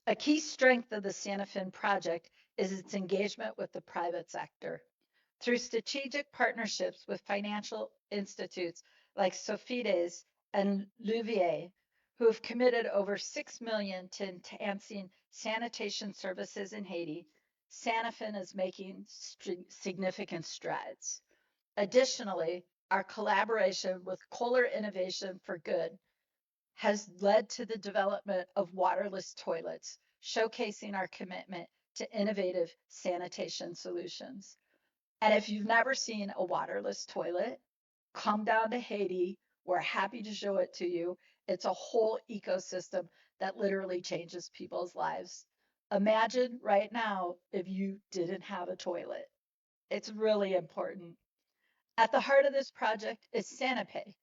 A key strength of the Sanafin project is its engagement with the private sector. Through strategic partnerships with financial institutes like Sofides and Louvier, who have committed over 6 million to enhancing sanitation services in Haiti, Sanafin is making significant strides. Additionally, our collaboration with Kohler Innovation for Good has led to the development of waterless toilets, showcasing our commitment to innovative sanitation solutions. And if you've never seen a waterless toilet, come down to Haiti. We're happy to show it to you. It's a whole ecosystem that literally changes people's lives. Imagine right now if you didn't have a toilet. It's really important. At the heart of this project is SaniPay,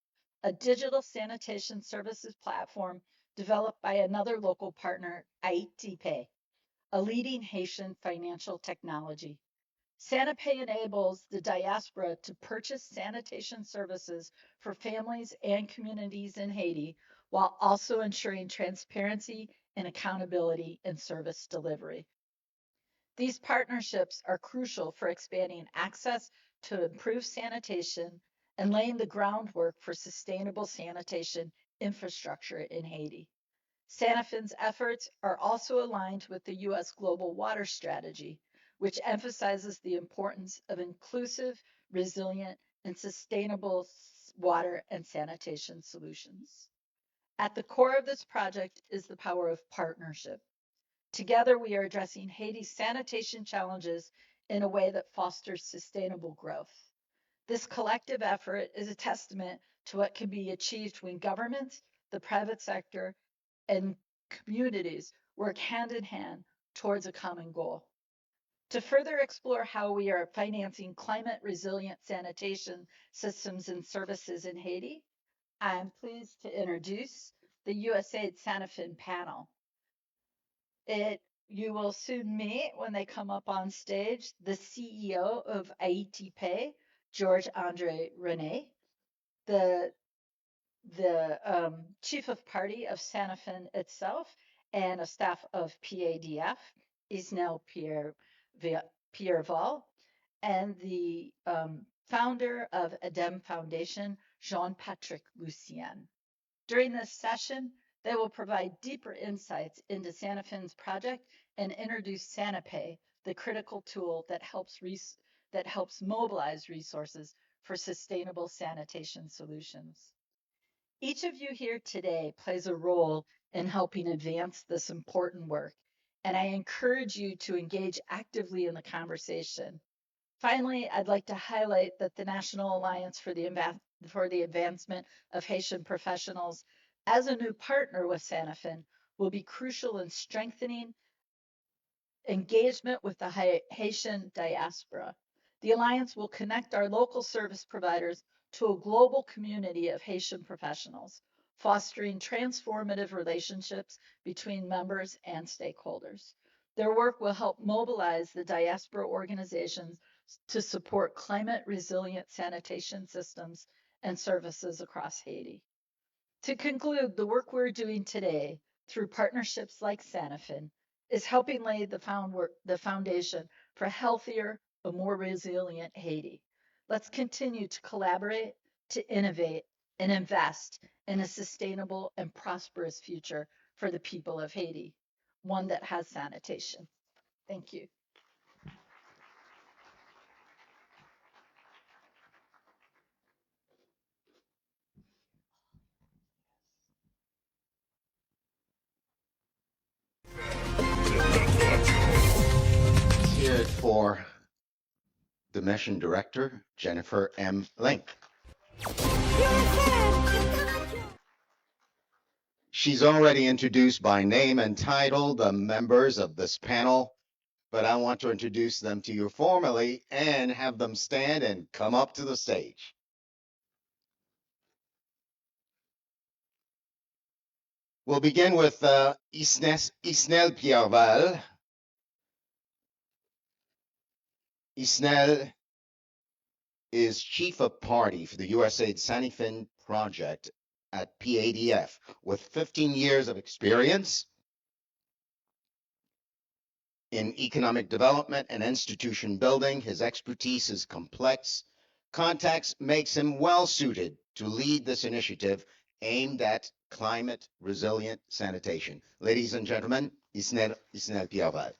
a digital sanitation services platform developed by another local partner, HAITIAN, a leading Haitian financial technology. SaniPay enables the diaspora to purchase sanitation services for families and communities in Haiti while also ensuring transparency and accountability in service delivery. These partnerships are crucial for expanding access to improved sanitation and laying the groundwork for sustainable sanitation infrastructure in Haiti. Sanafin's efforts are also aligned with the U.S. Global Water Strategy, which emphasizes the importance of inclusive, resilient, and sustainable water and sanitation solutions. At the core of this project is the power of partnership. Together, we are addressing Haiti's sanitation challenges in a way that fosters sustainable growth. This collective effort is a testament to what can be achieved when governments, the private sector, and communities work hand in hand towards a common goal. To further explore how we are financing climate resilient sanitation systems and services in Haiti, I'm pleased to introduce the USAID Sanifin panel. You will soon meet when they come up on stage the CEO of HAITIAN, George Andre Rene, the chief of party of Sanifin itself, and a staff of PADF, Isnel Pierreval, and the founder of ADEM Foundation, Jean-Patrick Lucien. During this session, they will provide deeper insights into Sanafin's project and introduce SaniPay, the critical tool that helps mobilize resources for sustainable sanitation solutions. Each of you here today plays a role in helping advance this important work, and I encourage you to engage actively in the conversation. Finally, I'd like to highlight that the National Alliance for the Advancement of Haitian Professionals, as a new partner with Sanifin, will be crucial in strengthening engagement with the Haitian diaspora. The Alliance will connect our local service providers to a global community of Haitian professionals, fostering transformative relationships between members and stakeholders. Their work will help mobilize the diaspora organizations to support climate resilient sanitation systems and services across Haiti. To conclude, the work we're doing today through partnerships like Sanifin is helping lay the foundation for a healthier, a more resilient Haiti. Let's continue to collaborate, to innovate, and invest in a sustainable and prosperous future for the people of Haiti, one that has sanitation. Thank you. Here for the mission director, Jennifer M. Link. She's already introduced by name and title the members of this panel, but I want to introduce them to you formally and have them stand and come up to the stage. We'll begin with Isnel Pierreval. Isnel is chief of party for the USAID Sanifin project at PADF with 15 years of experience in economic development and institution building. His expertise is complex. Contacts makes him well suited to lead this initiative aimed at climate resilient sanitation. Ladies and gentlemen, Isnel Pierreval.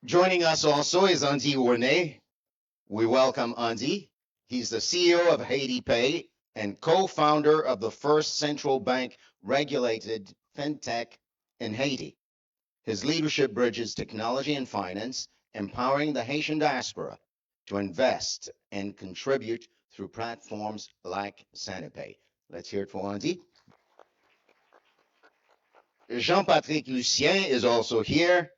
Joining us also is Andy Rene. We welcome Andy. He's the CEO of HAITIAN and co-founder of the first central bank regulated fintech in Haiti. His leadership bridges technology and finance, empowering the Haitian diaspora to invest and contribute through platforms like SaniPay. Let's hear it for Andy. Jean-Patrick Lucien is also here.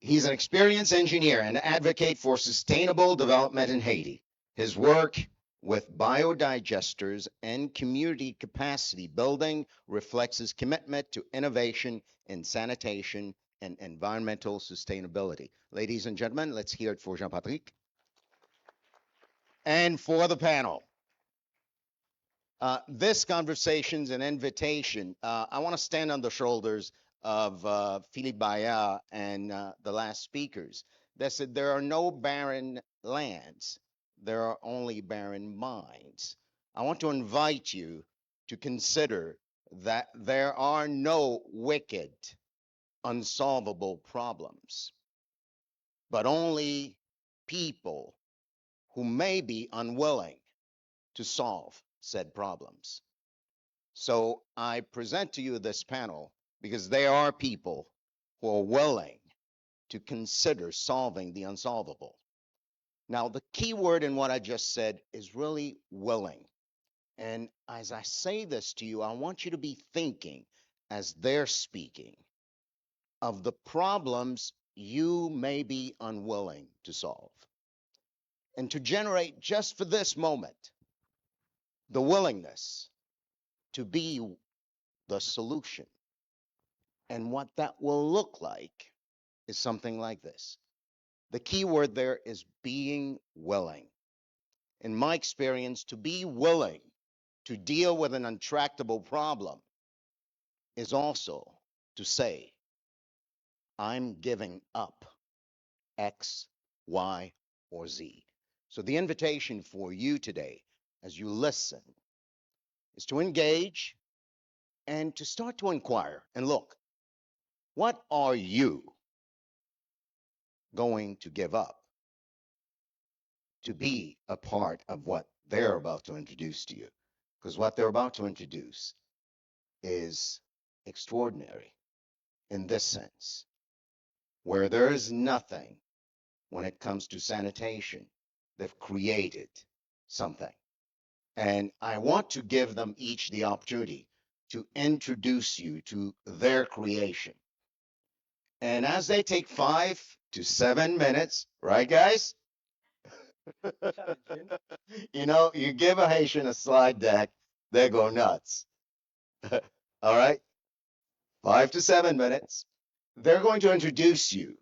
He's an experienced engineer and advocate for sustainable development in Haiti. His work with biodigesters and community capacity building reflects his commitment to innovation in sanitation and environmental sustainability. Ladies and gentlemen, let's hear it for Jean-Patrick. And for the panel. This conversation's an invitation. I want to stand on the shoulders of Philippe Bayard and the last speakers that said there are no barren lands, there are only barren minds. I want to invite you to consider that there are no wicked, unsolvable problems, but only people who may be unwilling to solve said problems. So I present to you this panel because there are people who are willing to consider solving the unsolvable. Now, the key word in what I just said is really willing. And as I say this to you, I want you to be thinking as they're speaking of the problems you may be unwilling to solve. And to generate just for this moment, the willingness to be the solution. And what that will look like is something like this. The key word there is being willing. In my experience, to be willing to deal with an intractable problem is also to say, I'm giving up X, Y, or Z. So the invitation for you today, as you listen, is to engage and to start to inquire and look, what are you going to give up to be a part of what they're about to introduce to you? Because what they're about to introduce is extraordinary in this sense, where there is nothing when it comes to sanitation. They've created something. And I want to give them each the opportunity to introduce you to their creation. And as they take 5 to 7 minutes, right, guys? You know, you give a Haitian a slide deck, they go nuts. All right? 5 to 7 minutes. They're going to introduce you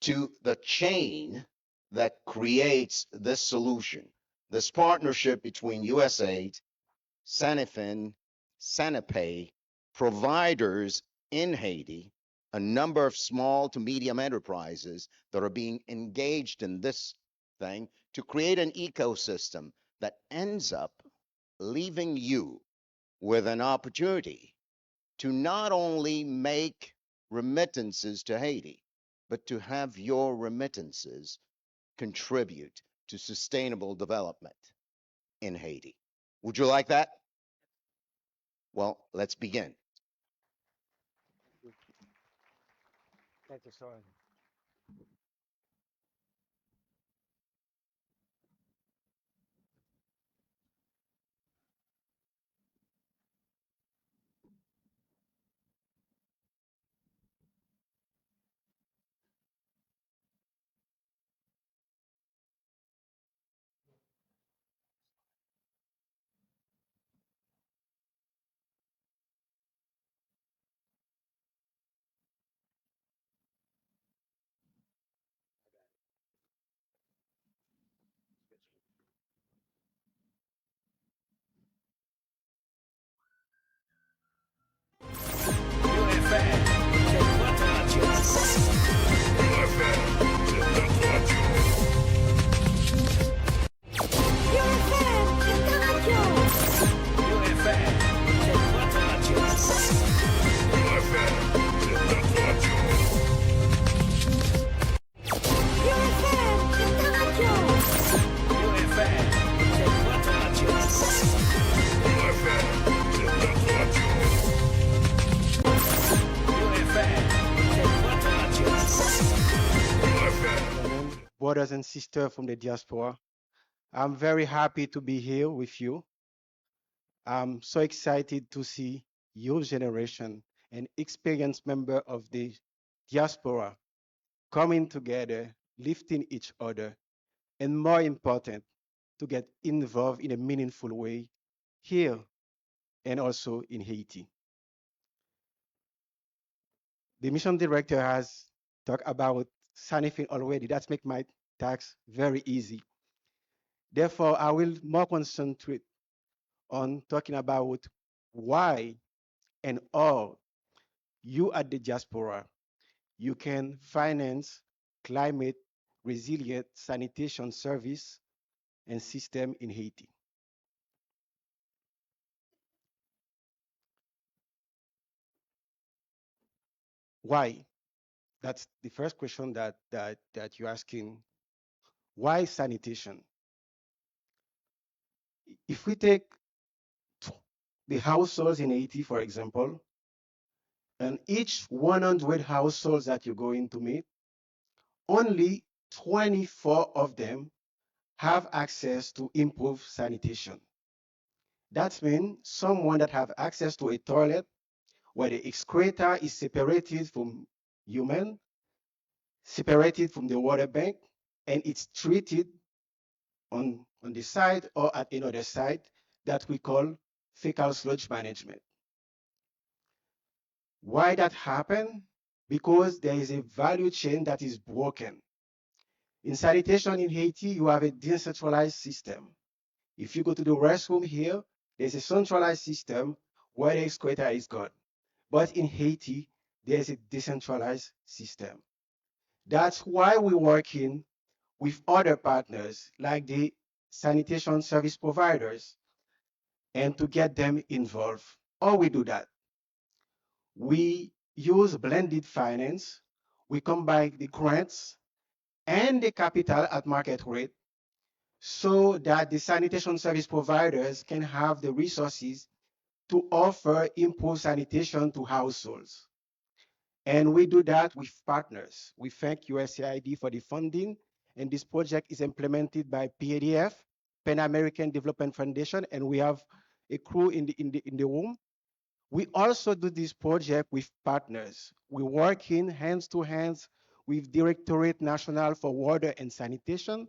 to the chain that creates this solution, this partnership between USAID, Sanifin, Sanipay, providers in Haiti, a number of small to medium enterprises that are being engaged in this thing to create an ecosystem that ends up leaving you with an opportunity to not only make remittances to Haiti, but to have your remittances contribute to sustainable development in Haiti. Would you like that? Well, let's begin. Thank you, Soren. Brothers and sisters from the diaspora, I'm very happy to be here with you. I'm so excited to see your generation and experienced member of the diaspora coming together, lifting each other, and more important, to get involved in a meaningful way here and also in Haiti. The mission director has talked about sanitation already. That's make my task very easy. Therefore, I will more concentrate on talking about why and how you at the diaspora, you can finance climate resilient sanitation service and system in Haiti. Why? That's the first question that you're asking. Why sanitation? If we take the households in Haiti, for example, and each 100 households that you're going to meet, only 24 of them have access to improved sanitation. That means someone that have access to a toilet where the excreta is separated from human, separated from the water bank, and it's treated on the side or at another site that we call fecal sludge management. Why that happen? Because there is a value chain that is broken. In sanitation in Haiti, you have a decentralized system. If you go to the restroom here, there's a centralized system where the excreta is gone. But in Haiti, there's a decentralized system. That's why we're working with other partners like the sanitation service providers and to get them involved. How we do that? We use blended finance. We combine the grants and the capital at market rate so that the sanitation service providers can have the resources to offer improved sanitation to households. And we do that with partners. We thank USAID for the funding, and this project is implemented by PADF, Pan American Development Foundation, and we have a crew in the room. We also do this project with partners. We work in hands to hands with Directorate National for Water and Sanitation,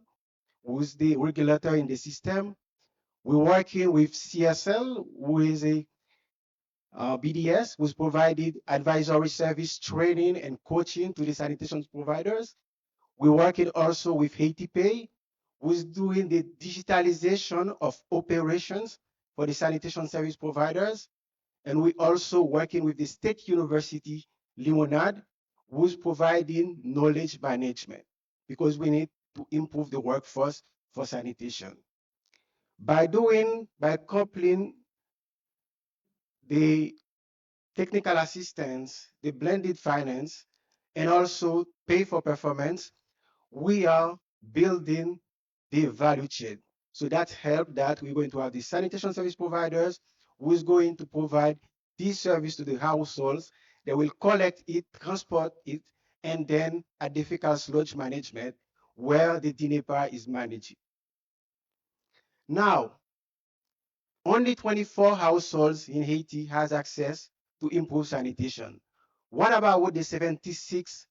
who's the regulator in the system. We're working with CSL, who is a BDS, who's provided advisory service training and coaching to the sanitation providers. We're working also with Haiti Pay, who's doing the digitalization of operations for the sanitation service providers. And we're also working with the State University Limonade, who's providing knowledge management because we need to improve the workforce for sanitation. By coupling the technical assistance, the blended finance, and also pay for performance, we are building the value chain. So that help that we're going to have the sanitation service providers who is going to provide this service to the households. They will collect it, transport it, and then at the fecal sludge management where the DNEPA is managed. Now, only 24 households in Haiti has access to improved sanitation. What about the 76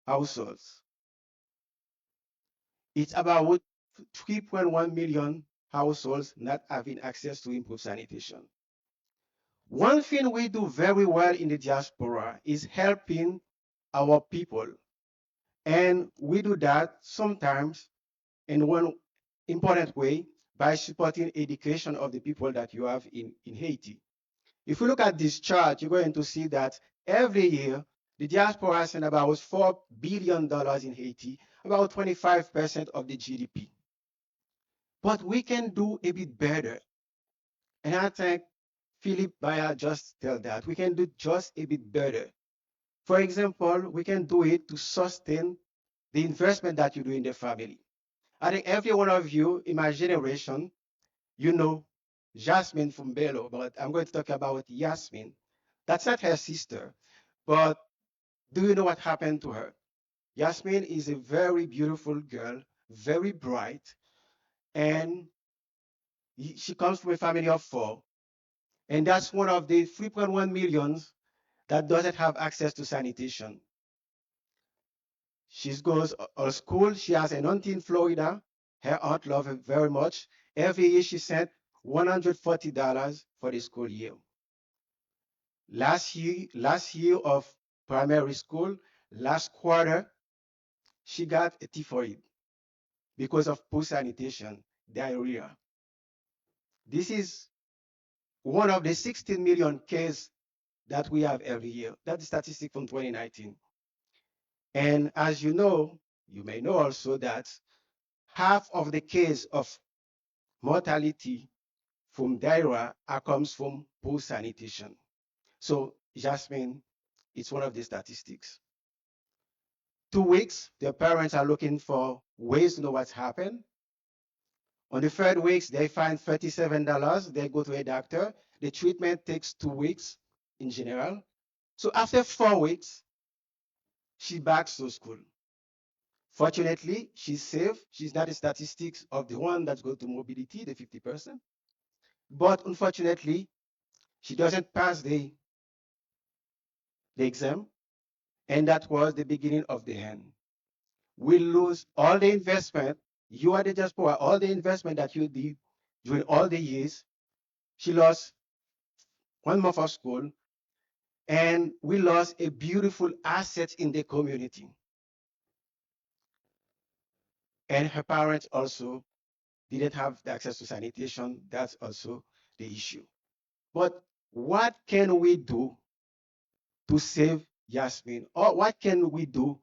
households? It's about 3.1 million households not having access to improved sanitation. One thing we do very well in the diaspora is helping our people. And we do that sometimes in one important way by supporting education of the people that you have in Haiti. If we look at this chart, you're going to see that every year, the diaspora sends about $4 billion in Haiti, about 25% of the GDP. But we can do a bit better. And I think Philip Bayer just told that. We can do just a bit better. For example, we can do it to sustain the investment that you do in the family. I think every one of you in my generation, you know Jasmine from Bello, but I'm going to talk about Yasmin. That's not her sister, but do you know what happened to her? Yasmin is a very beautiful girl, very bright, and she comes from a family of four. And that's one of the 3.1 millions that doesn't have access to sanitation. She goes to school. She has an auntie in Florida, Her aunt loved her very much. Every year she sent $140 for the school year. Last year of primary school, last quarter, she got a typhoid because of poor sanitation, diarrhea. This is one of the 16 million cases that we have every year. That's the statistic from 2019. And as you may know also that half of the case of mortality from diarrhea comes from poor sanitation. So Jasmine, it's one of the statistics. 2 weeks, the parents are looking for ways to know what's happened. On the third week, they find $37. They go to a doctor. The treatment takes 2 weeks in general. So after 4 weeks, she backs to school. Fortunately, she's safe. She's not the statistics of the one that go to mobility, the 50%. But unfortunately, she doesn't pass the exam. And that was the beginning of the end. We lose all the investment. You are the diaspora, all the investment that you did during all the years. She lost 1 month of school, and we lost a beautiful asset in the community. And her parents also didn't have the access to sanitation. That's also the issue. But what can we do to save Yasmin? Or what can we do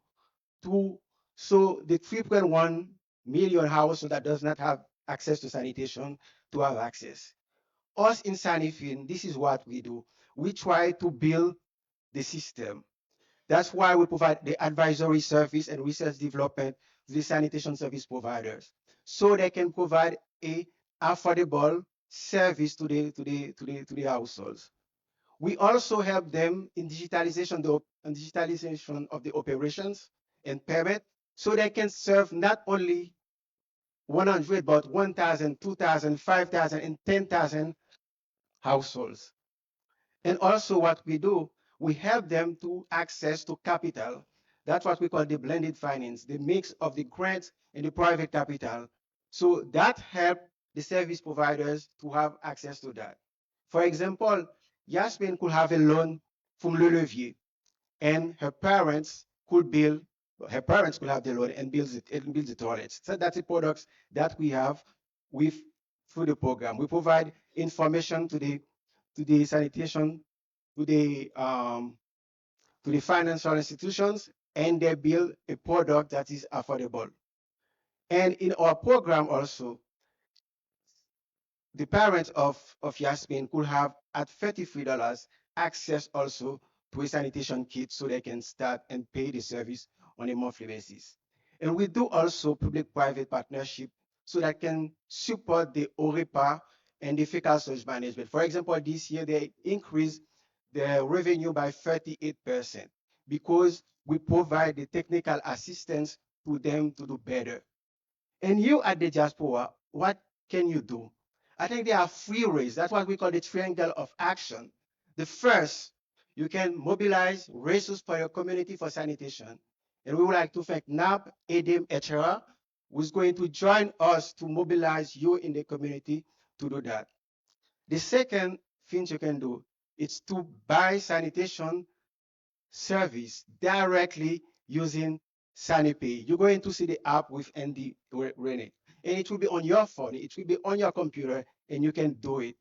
to so the 3.1 million households that does not have access to sanitation to have access? Us in Sanifin, this is what we do. We try to build the system. That's why we provide the advisory service and research development to the sanitation service providers, so they can provide a affordable service to the households. We also help them in digitalization of the operations and payment, so they can serve not only 100 but 1,000, 2,000, 5,000, and 10,000 households. And also what we do, we help them to access to capital. That's what we call the blended finance, the mix of the grants and the private capital. So that help the service providers to have access to that. For example, Yasmin could have a loan from Le Levier, and her parents could have the loan and build the toilets. So that's the products that we have with through the program. We provide information to the sanitation, to the financial institutions, and they build a product that is affordable. And in our program also, the parents of Yasmin could have at $33 access also to a sanitation kit, so they can start and pay the service on a monthly basis. And we do also public-private partnership so that can support the OREPA and the fecal surge management. For example, this year they increased their revenue by 38% because we provide the technical assistance to them to do better. And you at the diaspora, what can you do? I think there are 3 ways. That's what we call the triangle of action. The first, you can mobilize resources for your community for sanitation. And we would like to thank NAAHP, ADM, etc., who's going to join us to mobilize you in the community to do that. The second thing you can do is to buy sanitation service directly using SaniPay. You're going to see the app with Andy running, and it will be on your phone, it will be on your computer, and you can do it.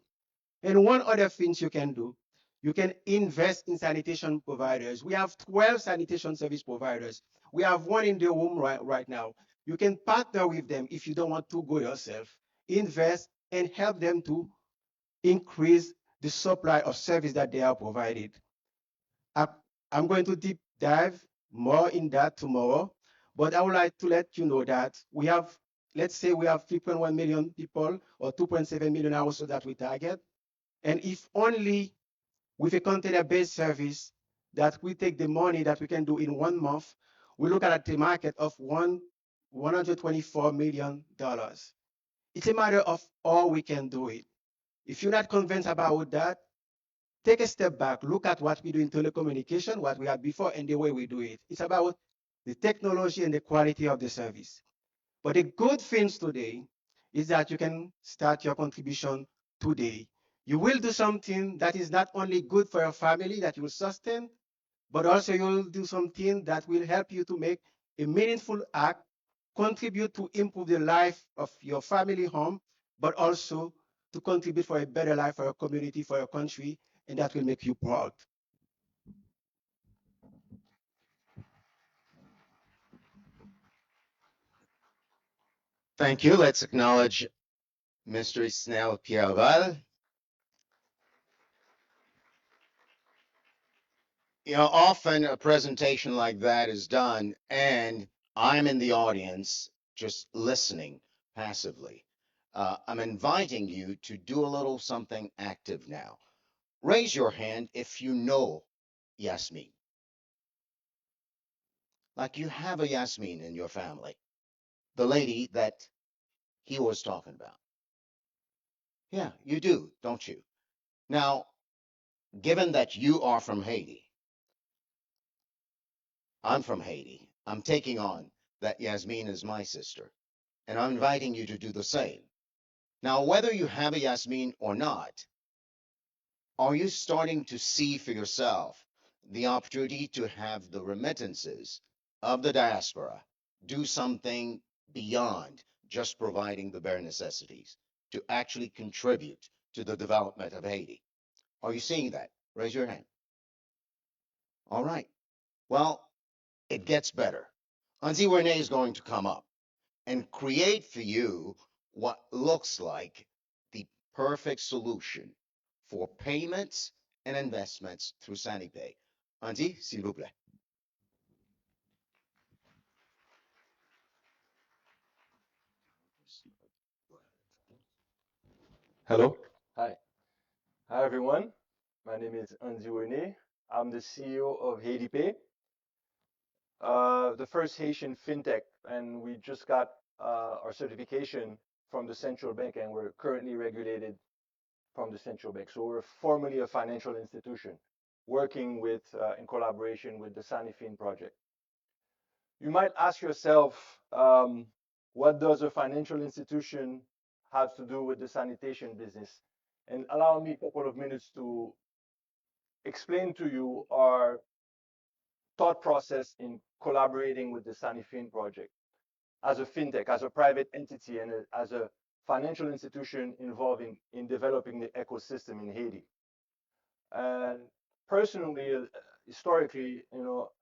And one other thing you can do, you can invest in sanitation providers. We have 12 sanitation service providers. We have one in the room right now. You can partner with them if you don't want to go yourself. Invest and help them to increase the supply of service that they are provided. I'm going to deep dive more in that tomorrow, but I would like to let you know that we have, let's say we have 3.1 million people or 2.7 million households that we target. And if only with a container-based service that we take the money that we can do in 1 month, we look at the market of $124 million. It's a matter of how we can do it. If you're not convinced about that, take a step back, look at what we do in telecommunication, what we had before, and the way we do it. It's about the technology and the quality of the service. But the good things today is that you can start your contribution today. You will do something that is not only good for your family that you will sustain, but also you'll do something that will help you to make a meaningful act, contribute to improve the life of your family home, but also to contribute for a better life for your community, for your country, and that will make you proud. Thank you. Let's acknowledge Mr. Snell Pierreval. You know, often a presentation like that is done, and I'm in the audience just listening passively. I'm inviting you to do a little something active now. Raise your hand if you know Yasmin. Like you have a Yasmin in your family, the lady that he was talking about. Yeah, you do, don't you? Now, given that you are from Haiti, I'm from Haiti, I'm taking on that Yasmin is my sister, and I'm inviting you to do the same. Now, whether you have a Yasmin or not, are you starting to see for yourself the opportunity to have the remittances of the diaspora do something beyond just providing the bare necessities to actually contribute to the development of Haiti? Are you seeing that? Raise your hand. All right. Well, it gets better. Auntie Renee is going to come up and create for you what looks like the perfect solution for payments and investments through SaniPay. Auntie, s'il vous plaît. Hello. Hi. Hi, everyone. My name is Andy Rene. I'm the CEO of HAITIAN, the first Haitian fintech, and we just got our certification from the central bank, and we're currently regulated from the central bank. So we're formally a financial institution working with, in collaboration with the SaniFin project. You might ask yourself, what does a financial institution have to do with the sanitation business? And allow me a couple of minutes to explain to you our thought process in collaborating with the SaniFin project as a fintech, as a private entity, and as a financial institution involved in developing the ecosystem in Haiti. And personally, historically,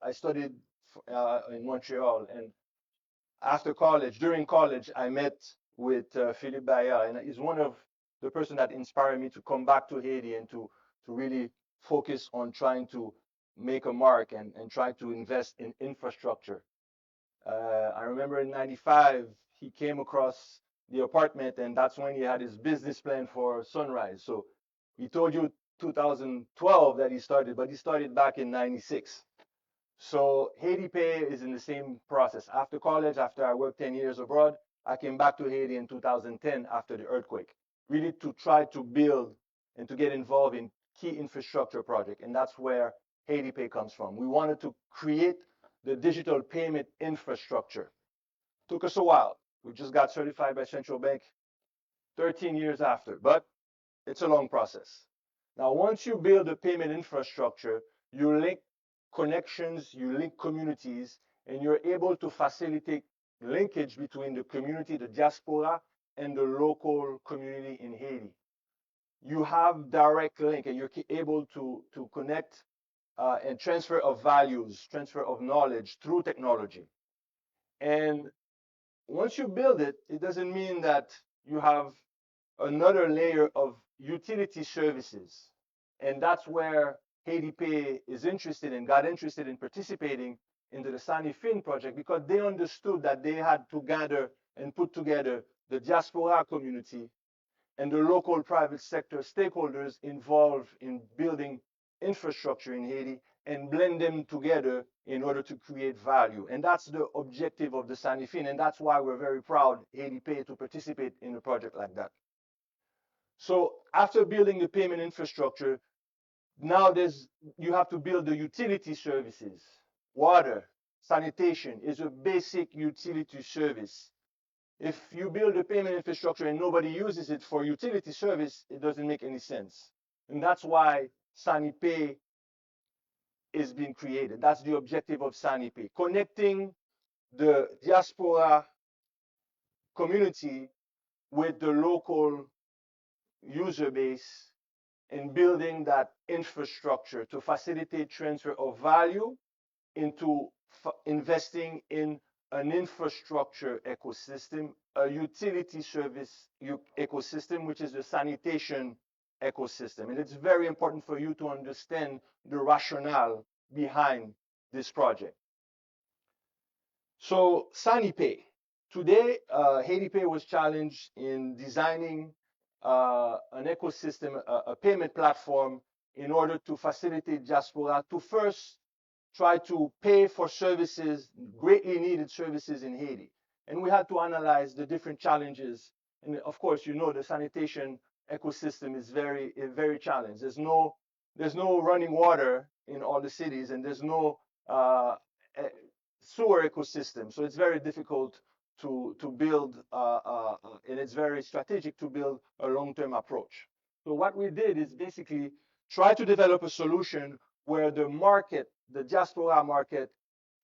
I studied in Montreal, and after college, during college, I met with Philippe Bayard, and he's one of the person that inspired me to come back to Haiti and to really focus on trying to make a mark and try to invest in infrastructure. I remember in 95, he came across the apartment, and that's when he had his business plan for Sunrise. So he told you 2012 that he started, but he started back in 96. So Haiti Pay is in the same process. After college, after I worked 10 years abroad, I came back to Haiti in 2010 after the earthquake, really to try to build and to get involved in key infrastructure project. And that's where Haiti Pay comes from. We wanted to create the digital payment infrastructure. Took us a while. We just got certified by Central Bank 13 years after, but it's a long process. Now, once you build a payment infrastructure, you link connections, you link communities, and you're able to facilitate linkage between the community, the diaspora, and the local community in Haiti. You have direct link, and you're able to connect and transfer of values, transfer of knowledge through technology. And once you build it, it doesn't mean that you have another layer of utility services. And that's where Haiti Pay is interested and got interested in participating into the SaniFin project because they understood that they had to gather and put together the diaspora community and the local private sector stakeholders involved in building infrastructure in Haiti and blend them together in order to create value. And that's the objective of the SaniFin, and that's why we're very proud, Haiti Pay, to participate in a project like that. So after building the payment infrastructure, now you have to build the utility services. Water, sanitation is a basic utility service. If you build a payment infrastructure and nobody uses it for utility service, it doesn't make any sense. And that's why SaniPay is being created. That's the objective of SaniPay, connecting the diaspora community with the local user base and building that infrastructure to facilitate transfer of value into investing in an infrastructure ecosystem, a utility service ecosystem, which is the sanitation ecosystem. And it's very important for you to understand the rationale behind this project. So SaniPay. Today, HAITIPay was challenged in designing an ecosystem, a payment platform in order to facilitate diaspora to first try to pay for services, greatly needed services in Haiti. And we had to analyze the different challenges. And of course, you know, the sanitation ecosystem is very challenged. There's no running water in all the cities, and there's no sewer ecosystem. So it's very difficult to build, and it's very strategic to build a long-term approach. So what we did is basically try to develop a solution where the market, the diaspora market,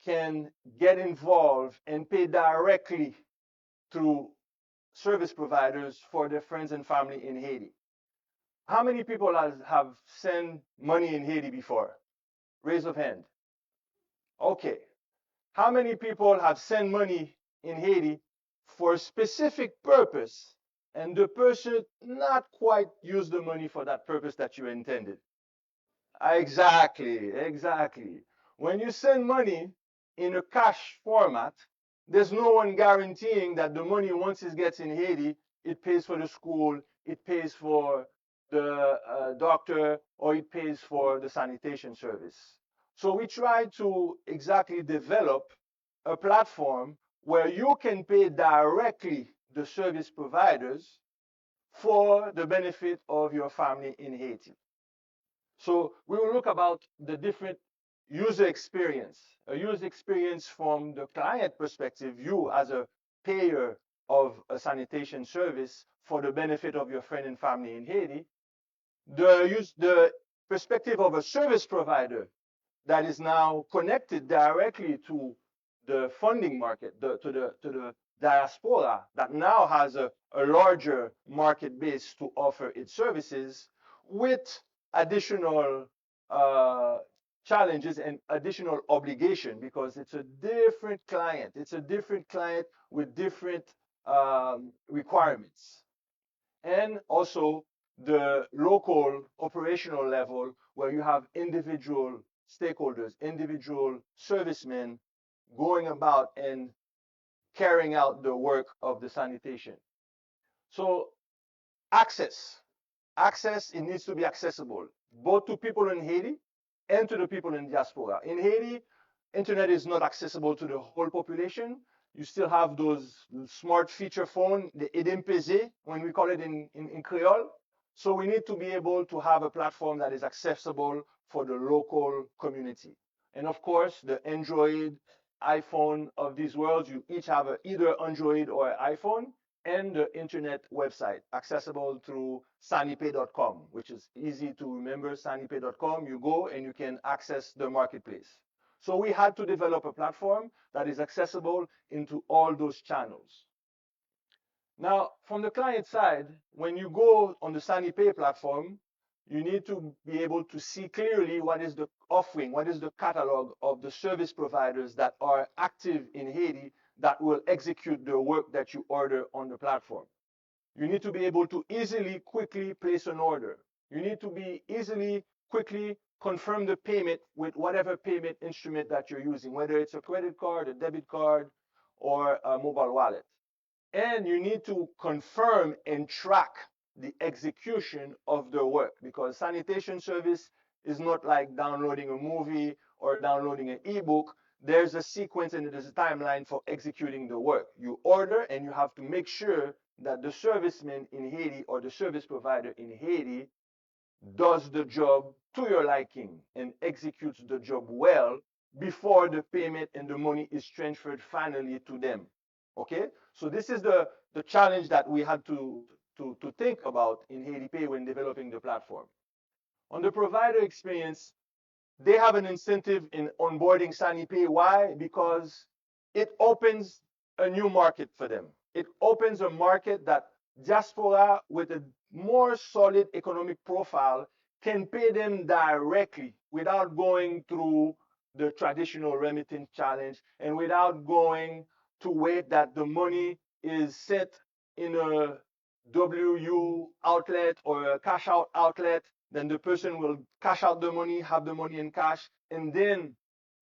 can get involved and pay directly through service providers for their friends and family in Haiti. How many people have sent money in Haiti before? Raise of hand. Okay. How many people have sent money in Haiti for a specific purpose and the person not quite used the money for that purpose that you intended? Exactly. When you send money in a cash format, there's no one guaranteeing that the money, once it gets in Haiti, it pays for the school, it pays for the doctor, or it pays for the sanitation service. So we try to exactly develop a platform where you can pay directly the service providers for the benefit of your family in Haiti. So we will look about the different user experience, a user experience from the client perspective, you as a payer of a sanitation service for the benefit of your friend and family in Haiti, the perspective of a service provider that is now connected directly to the funding market, to the diaspora that now has a larger market base to offer its services with additional challenges and additional obligation because it's a different client. It's a different client with different requirements. And also the local operational level where you have individual stakeholders, individual servicemen going about and carrying out the work of the sanitation. So access, it needs to be accessible, both to people in Haiti and to the people in diaspora. In Haiti, internet is not accessible to the whole population. You still have those smart feature phone, the EDMPZ, when we call it in Creole. So we need to be able to have a platform that is accessible for the local community. And of course, the Android, iPhone of these worlds, you each have either Android or iPhone, and the internet website accessible through sanipay.com, which is easy to remember, sanipay.com. You go and you can access the marketplace. So we had to develop a platform that is accessible into all those channels. Now, from the client side, when you go on the SaniPay platform, you need to be able to see clearly what is the offering, what is the catalog of the service providers that are active in Haiti that will execute the work that you order on the platform. You need to be able to easily, quickly place an order. You need to be easily, quickly confirm the payment with whatever payment instrument that you're using, whether it's a credit card, a debit card, or a mobile wallet. And you need to confirm and track the execution of the work because sanitation service is not like downloading a movie or downloading an ebook. There's a sequence and there's a timeline for executing the work. You order and you have to make sure that the serviceman in Haiti or the service provider in Haiti does the job to your liking and executes the job well before the payment and the money is transferred finally to them. Okay, so this is the challenge that we had to think about in Haiti Pay when developing the platform. On the provider experience, they have an incentive in onboarding SaniPay. Why? Because it opens a new market for them. It opens a market that diaspora with a more solid economic profile can pay them directly without going through the traditional remittance challenge and without going to wait that the money is sent in a WU outlet or a cash out outlet. Then the person will cash out the money, have the money in cash, and then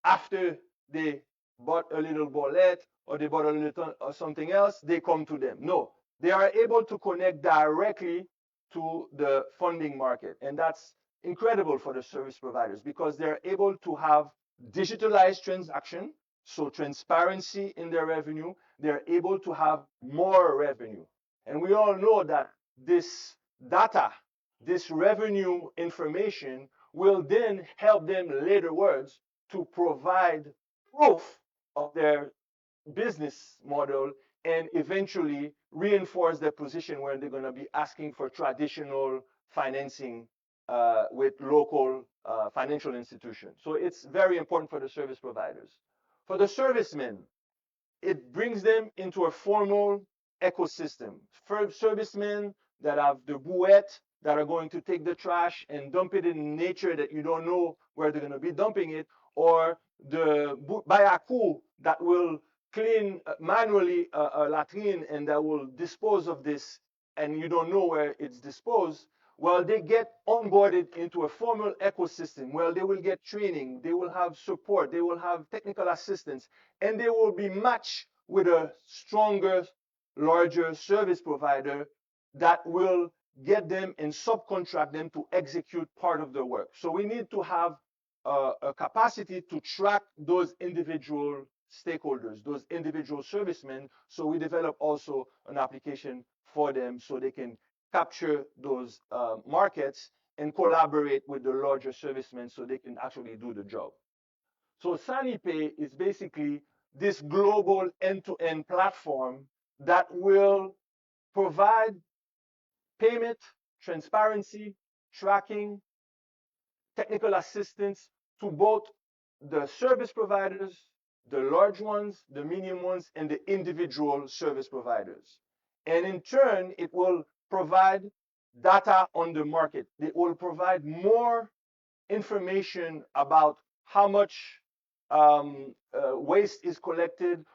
after they bought a little bullet or they bought a little or something else, they come to them. No, they are able to connect directly to the funding market. And that's incredible for the service providers because they're able to have digitalized transaction, so transparency in their revenue. They're able to have more revenue. And we all know that this data, this revenue information will then help them later words to provide proof of their business model and eventually reinforce their position where they're going to be asking for traditional financing with local financial institutions. So it's very important for the service providers. For the servicemen, it brings them into a formal ecosystem. For servicemen that have the bouette that are going to take the trash and dump it in nature that you don't know where they're going to be dumping it, or the bayaku that will clean manually a latrine and that will dispose of this and you don't know where it's disposed. Well, they get onboarded into a formal ecosystem where they will get training, they will have support, they will have technical assistance, and they will be matched with a stronger, larger service provider that will get them and subcontract them to execute part of the work. So we need to have a capacity to track those individual stakeholders, those individual servicemen. So we develop also an application for them so they can capture those markets and collaborate with the larger servicemen so they can actually do the job. So SaniPay is basically this global end-to-end platform that will provide payment, transparency, tracking, technical assistance to both the service providers, the large ones, the medium ones, and the individual service providers. And in turn, it will provide data on the market. It will provide more information about how much waste is collected,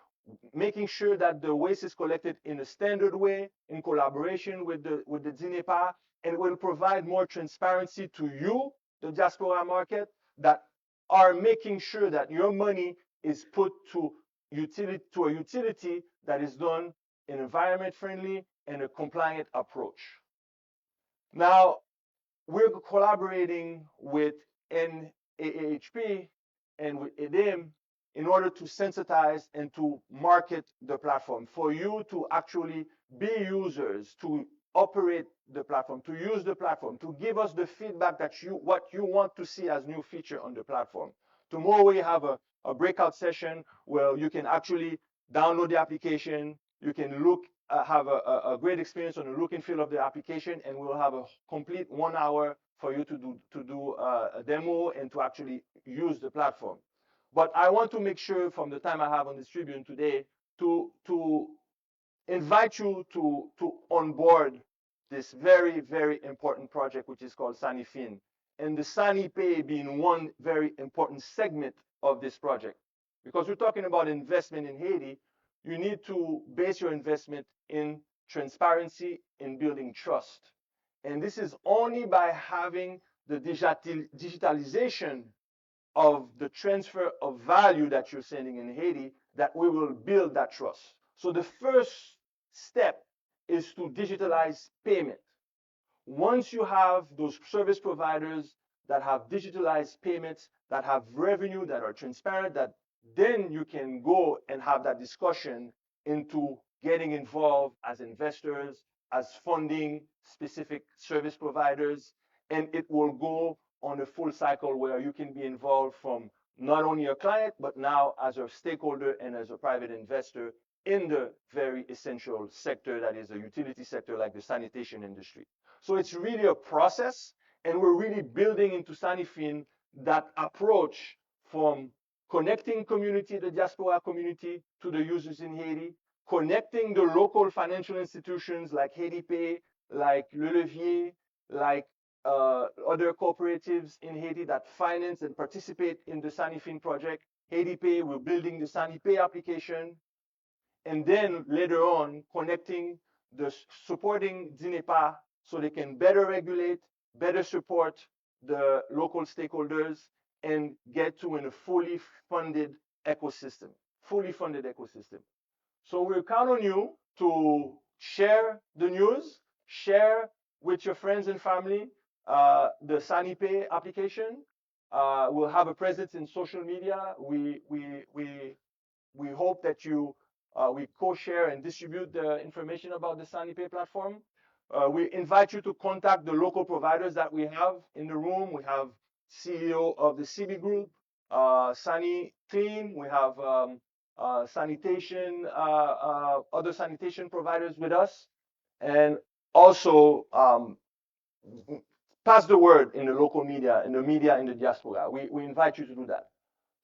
making sure that the waste is collected in a standard way in collaboration with the DINEPA, and will provide more transparency to you, the diaspora market, that are making sure that your money is put to a utility that is done in environment friendly and a compliant approach. Now, we're collaborating with NAAHP and with EDIM in order to sensitize and to market the platform for you to actually be users, to operate the platform, to use the platform, to give us the feedback that what you want to see as new feature on the platform. Tomorrow we have a breakout session where you can actually download the application, you can look have a great experience on the look and feel of the application, and we'll have a complete 1 hour for you to do a demo and to actually use the platform. But I want to make sure from the time I have on this tribune today to invite you to onboard this very, very important project, which is called SaniFin, and the SaniPay being one very important segment of this project. Because we're talking about investment in Haiti, you need to base your investment in transparency, in building trust. And this is only by having the digitalization of the transfer of value that you're sending in Haiti that we will build that trust. So the first step is to digitalize payment. Once you have those service providers that have digitalized payments, that have revenue, that are transparent, that then you can go and have that discussion into getting involved as investors, as funding specific service providers, and it will go on a full cycle where you can be involved from not only a client, but now as a stakeholder and as a private investor in the very essential sector that is a utility sector like the sanitation industry. So it's really a process, and we're really building into Sanifin that approach from connecting community, the diaspora community, to the users in Haiti, connecting the local financial institutions like Haiti Pay, like Le Levier, like other cooperatives in Haiti that finance and participate in the Sanifin project. Haiti Pay, we're building the SaniPay application, and then later on connecting supporting DINEPA so they can better regulate, better support the local stakeholders and get to a fully funded ecosystem, So we count on you to share the news, share with your friends and family the SaniPay application. We'll have a presence in social media. We hope that we co-share and distribute the information about the SaniPay platform. We invite you to contact the local providers that we have in the room. We have CEO of the CB Group, Sani Clean. We have sanitation, other sanitation providers with us, and also pass the word in the local media, in the diaspora. We invite you to do that.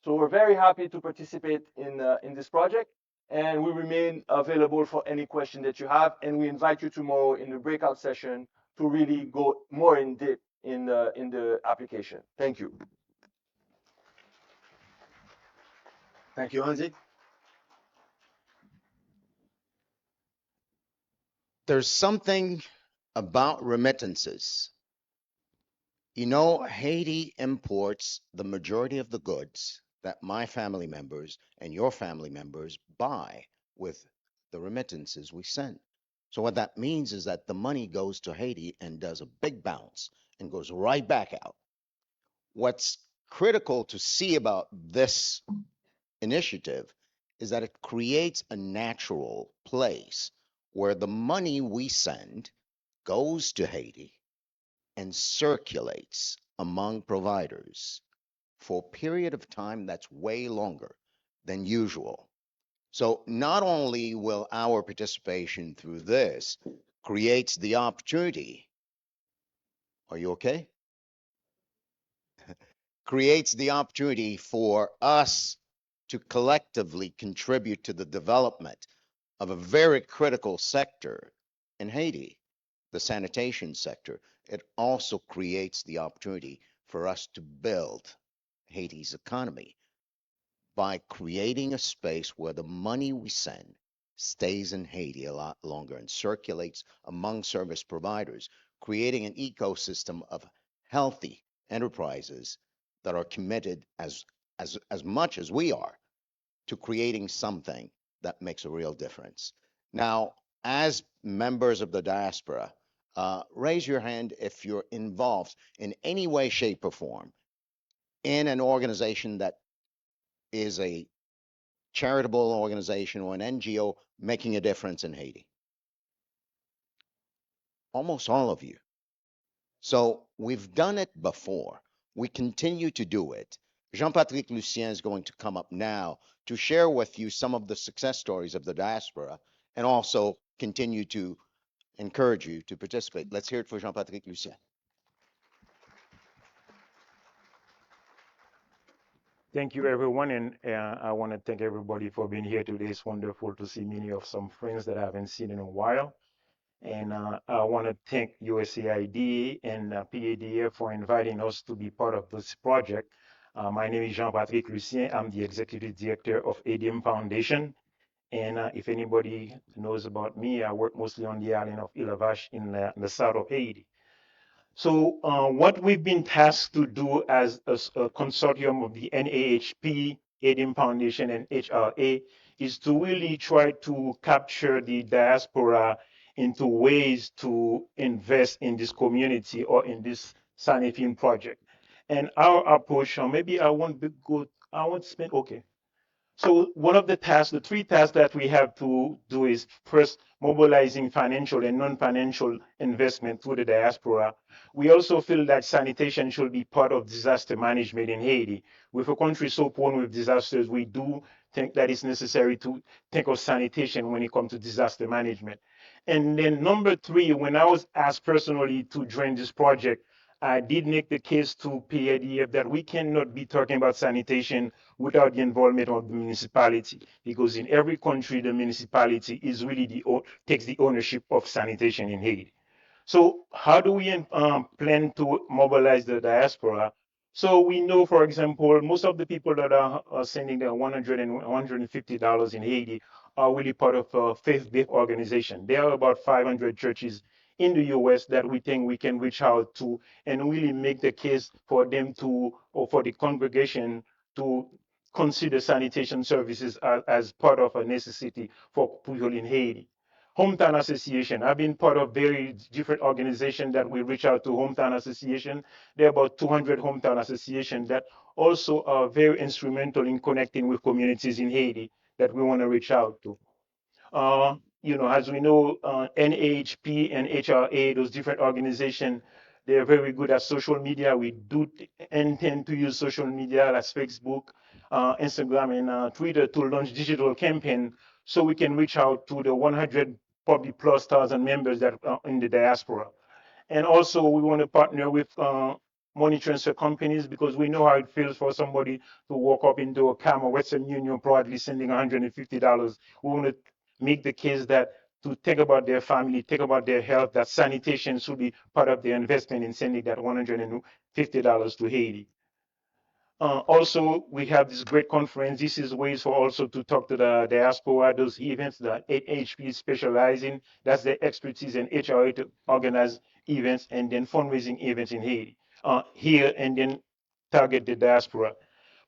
So we're very happy to participate in this project, and we remain available for any question that you have. And we invite you tomorrow in the breakout session to really go more in depth in the application. Thank you. Thank you, Anzi. There's something about remittances. You know, Haiti imports the majority of the goods that my family members and your family members buy with the remittances we send. So what that means is that the money goes to Haiti and does a big bounce and goes right back out. What's critical to see about this initiative is that it creates a natural place where the money we send goes to Haiti and circulates among providers for a period of time that's way longer than usual. So not only will our participation through this creates the opportunity, are you okay? Creates the opportunity for us to collectively contribute to the development of a very critical sector in Haiti, the sanitation sector. It also creates the opportunity for us to build Haiti's economy by creating a space where the money we send stays in Haiti a lot longer and circulates among service providers, creating an ecosystem of healthy enterprises that are committed as much as we are to creating something that makes a real difference. Now, as members of the diaspora, raise your hand if you're involved in any way, shape, or form in an organization that is a charitable organization or an NGO making a difference in Haiti. Almost all of you. So we've done it before. We continue to do it. Jean-Patrick Lucien is going to come up now to share with you some of the success stories of the diaspora and also continue to encourage you to participate. Let's hear it for Jean-Patrick Lucien. Thank you, everyone, and I want to thank everybody for being here today. It's wonderful to see many of some friends that I haven't seen in a while. And I want to thank USAID and PADF for inviting us to be part of this project. My name is Jean-Patrick Lucien. I'm the Executive Director of ADM Foundation. And if anybody knows about me, I work mostly on the island of Île-à-Vache in the south of Haiti. So what we've been tasked to do as a consortium of the NAAHP, ADM Foundation, and HRA is to really try to capture the diaspora into ways to invest in this community or in this Sanifin project. And our approach, or maybe I won't be good, I won't spend, okay. So one of the tasks, the three tasks that we have to do is first mobilizing financial and non-financial investment through the diaspora. We also feel that sanitation should be part of disaster management in Haiti. With a country so prone with disasters, we do think that it's necessary to think of sanitation when it comes to disaster management. And then number three, when I was asked personally to join this project, I did make the case to PADF that we cannot be talking about sanitation without the involvement of the municipality, because in every country, the municipality is really takes the ownership of sanitation in Haiti. So how do we plan to mobilize the diaspora? So we know, for example, most of the people that are sending their 100 and $150 in Haiti are really part of a faith-based organization. There are about 500 churches in the US that we think we can reach out to and really make the case for them to, or for the congregation to consider sanitation services as part of a necessity for people in Haiti. Hometown Association. I've been part of very different organizations that we reach out to. Hometown Association. There are about 200 Hometown Associations that also are very instrumental in connecting with communities in Haiti that we want to reach out to. As we know, NAAHP and HRA, those different organizations, they're very good at social media. We do intend to use social media like Facebook, Instagram, and Twitter to launch digital campaign so we can reach out to the 100 probably plus thousand members that are in the diaspora. And also, we want to partner with money transfer companies because we know how it feels for somebody to walk up into a CAM or Western Union proudly sending $150. We want to make the case that to think about their family, think about their health, that sanitation should be part of their investment in sending that $150 to Haiti. Also, we have this great conference. This is ways for also to talk to the diaspora, those events that HP specialize in. That's their expertise in HRA to organize events and then fundraising events in Haiti, here and then target the diaspora.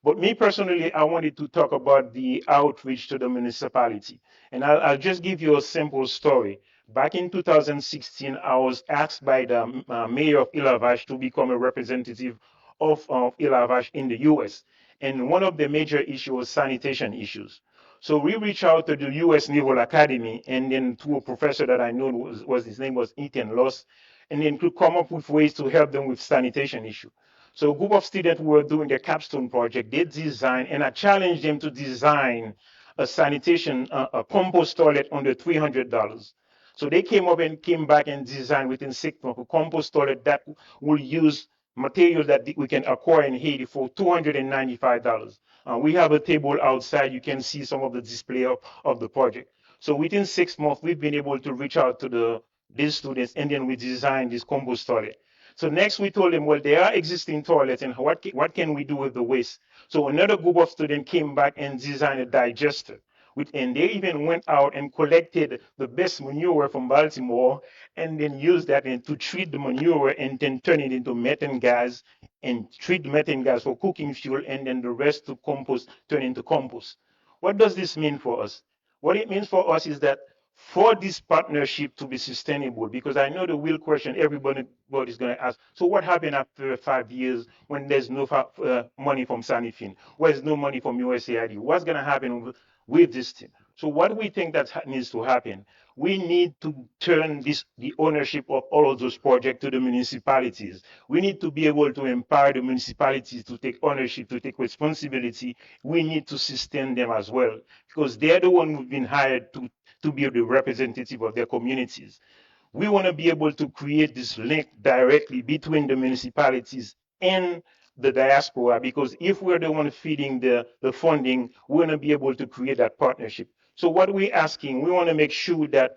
But me personally, I wanted to talk about the outreach to the municipality. And I'll just give you a simple story. Back in 2016, I was asked by the mayor of Ilavash to become a representative of Ilavash in the US. And one of the major issues was sanitation issues. So we reached out to the US Naval Academy and then to a professor that I know was his name was Ethan Loss, and then to come up with ways to help them with sanitation issue. So a group of students who were doing the capstone project, they designed, and I challenged them to design a sanitation, a compost toilet under $300. So they came up and came back and designed within 6 months a compost toilet that will use material that we can acquire in Haiti for $295. We have a table outside. You can see some of the display of the project. So within 6 months, we've been able to reach out to these students, and then we designed this compost toilet. So next we told them, well, there are existing toilets, and what can we do with the waste? So another group of students came back and designed a digester. And they even went out and collected the best manure from Baltimore and then used that to treat the manure and then turn it into methane gas and treat the methane gas for cooking fuel, and then the rest to compost, turn into compost. What does this mean for us? What it means for us is that for this partnership to be sustainable, because I know the real question everybody is going to ask, so what happened after 5 years when there's no money from Sanifin? There's no money from USAID? What's going to happen with this thing? So what we think that needs to happen, we need to turn the ownership of all of those projects to the municipalities. We need to be able to empower the municipalities to take ownership, to take responsibility. We need to sustain them as well, because they're the one who've been hired to be the representative of their communities. We want to be able to create this link directly between the municipalities and the diaspora, because if we're the one feeding the funding, we want to be able to create that partnership. So what we're asking, we want to make sure that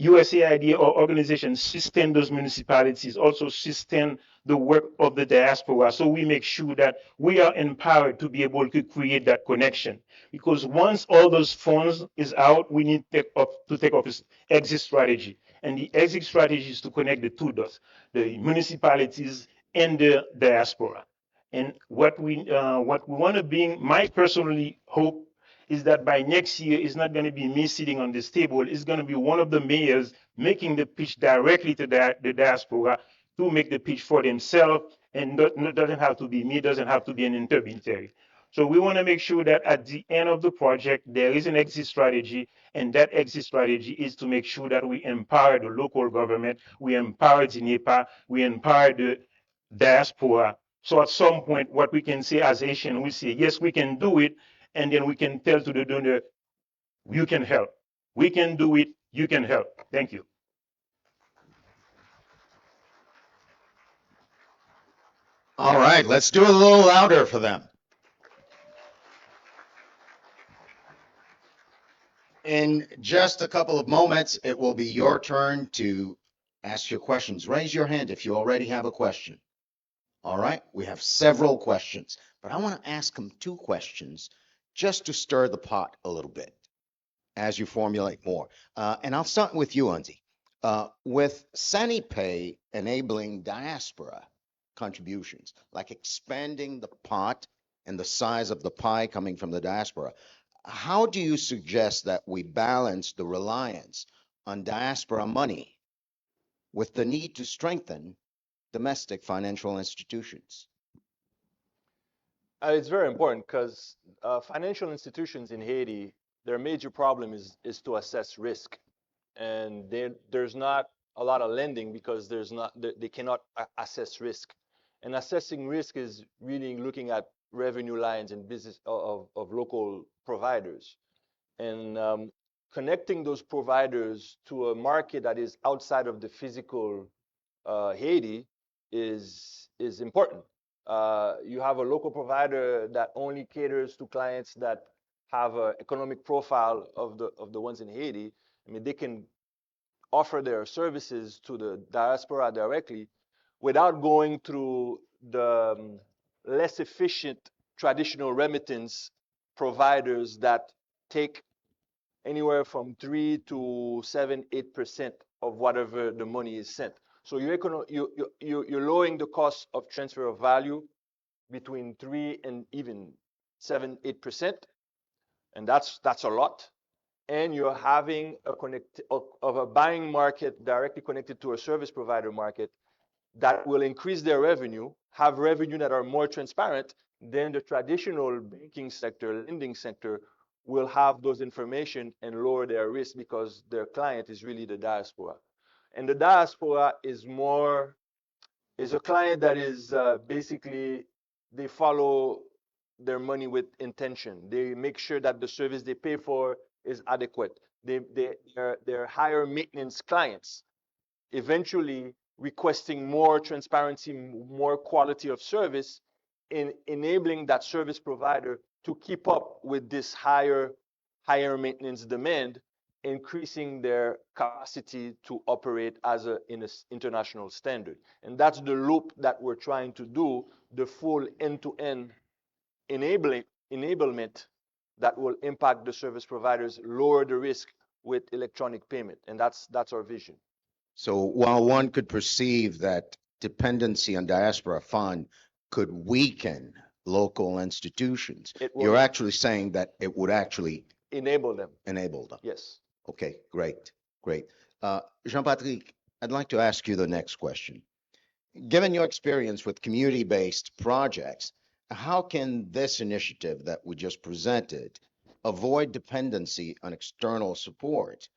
USAID or organizations sustain those municipalities, also sustain the work of the diaspora. So we make sure that we are empowered to be able to create that connection. Because once all those funds is out, we need to take off this exit strategy. And the exit strategy is to connect the two dots, the municipalities and the diaspora. And what we want to bring, my personally hope is that by next year, it's not going to be me sitting on this table. It's going to be one of the mayors making the pitch directly to the diaspora to make the pitch for themselves, and doesn't have to be me, doesn't have to be an intermediary. So we want to make sure that at the end of the project, there is an exit strategy, and that exit strategy is to make sure that we empower the local government, we empower the NAAHP, we empower the diaspora. So at some point, what we can say as Haitian, we say, yes, we can do it, and then we can tell to the donor, you can help. We can do it, you can help. Thank you. All right, let's do it a little louder for them. In just a couple of moments, it will be your turn to ask your questions. Raise your hand if you already have a question. All right, we have several questions, but I want to ask them 2 questions just to stir the pot a little bit as you formulate more. And I'll start with you, Unzi. With SaniPay enabling diaspora contributions, like expanding the pot and the size of the pie coming from the diaspora, how do you suggest that we balance the reliance on diaspora money with the need to strengthen domestic financial institutions? It's very important because financial institutions in Haiti, their major problem is to assess risk, and there's not a lot of lending because they cannot assess risk, and assessing risk is really looking at revenue lines and business of local providers, and connecting those providers to a market that is outside of the physical Haiti is important. You have a local provider that only caters to clients that have an economic profile of the ones in Haiti. I mean, they can offer their services to the diaspora directly without going through the less efficient traditional remittance providers that take anywhere from 3 to 7, 8% of whatever the money is sent. So you're lowering the cost of transfer of value between 3 and even 7, 8%, and that's a lot. And you're having a buying market directly connected to a service provider market that will increase their revenue, have revenue that are more transparent than the traditional banking sector, lending sector will have those information and lower their risk because their client is really the diaspora. And the diaspora is a client that is basically, they follow their money with intention. They make sure that the service they pay for is adequate. They're higher maintenance clients, eventually requesting more transparency, more quality of service, in enabling that service provider to keep up with this higher maintenance demand, increasing their capacity to operate in an international standard. And that's the loop that we're trying to do, the full end-to-end enablement that will impact the service providers, lower the risk with electronic payment. And that's our vision. So while one could perceive that dependency on diaspora fund could weaken local institutions, you're actually saying that it would actually enable them. Yes. Okay, great. Jean-Patrick, I'd like to ask you the next question. Given your experience with community-based projects, how can this initiative that we just presented avoid dependency on external support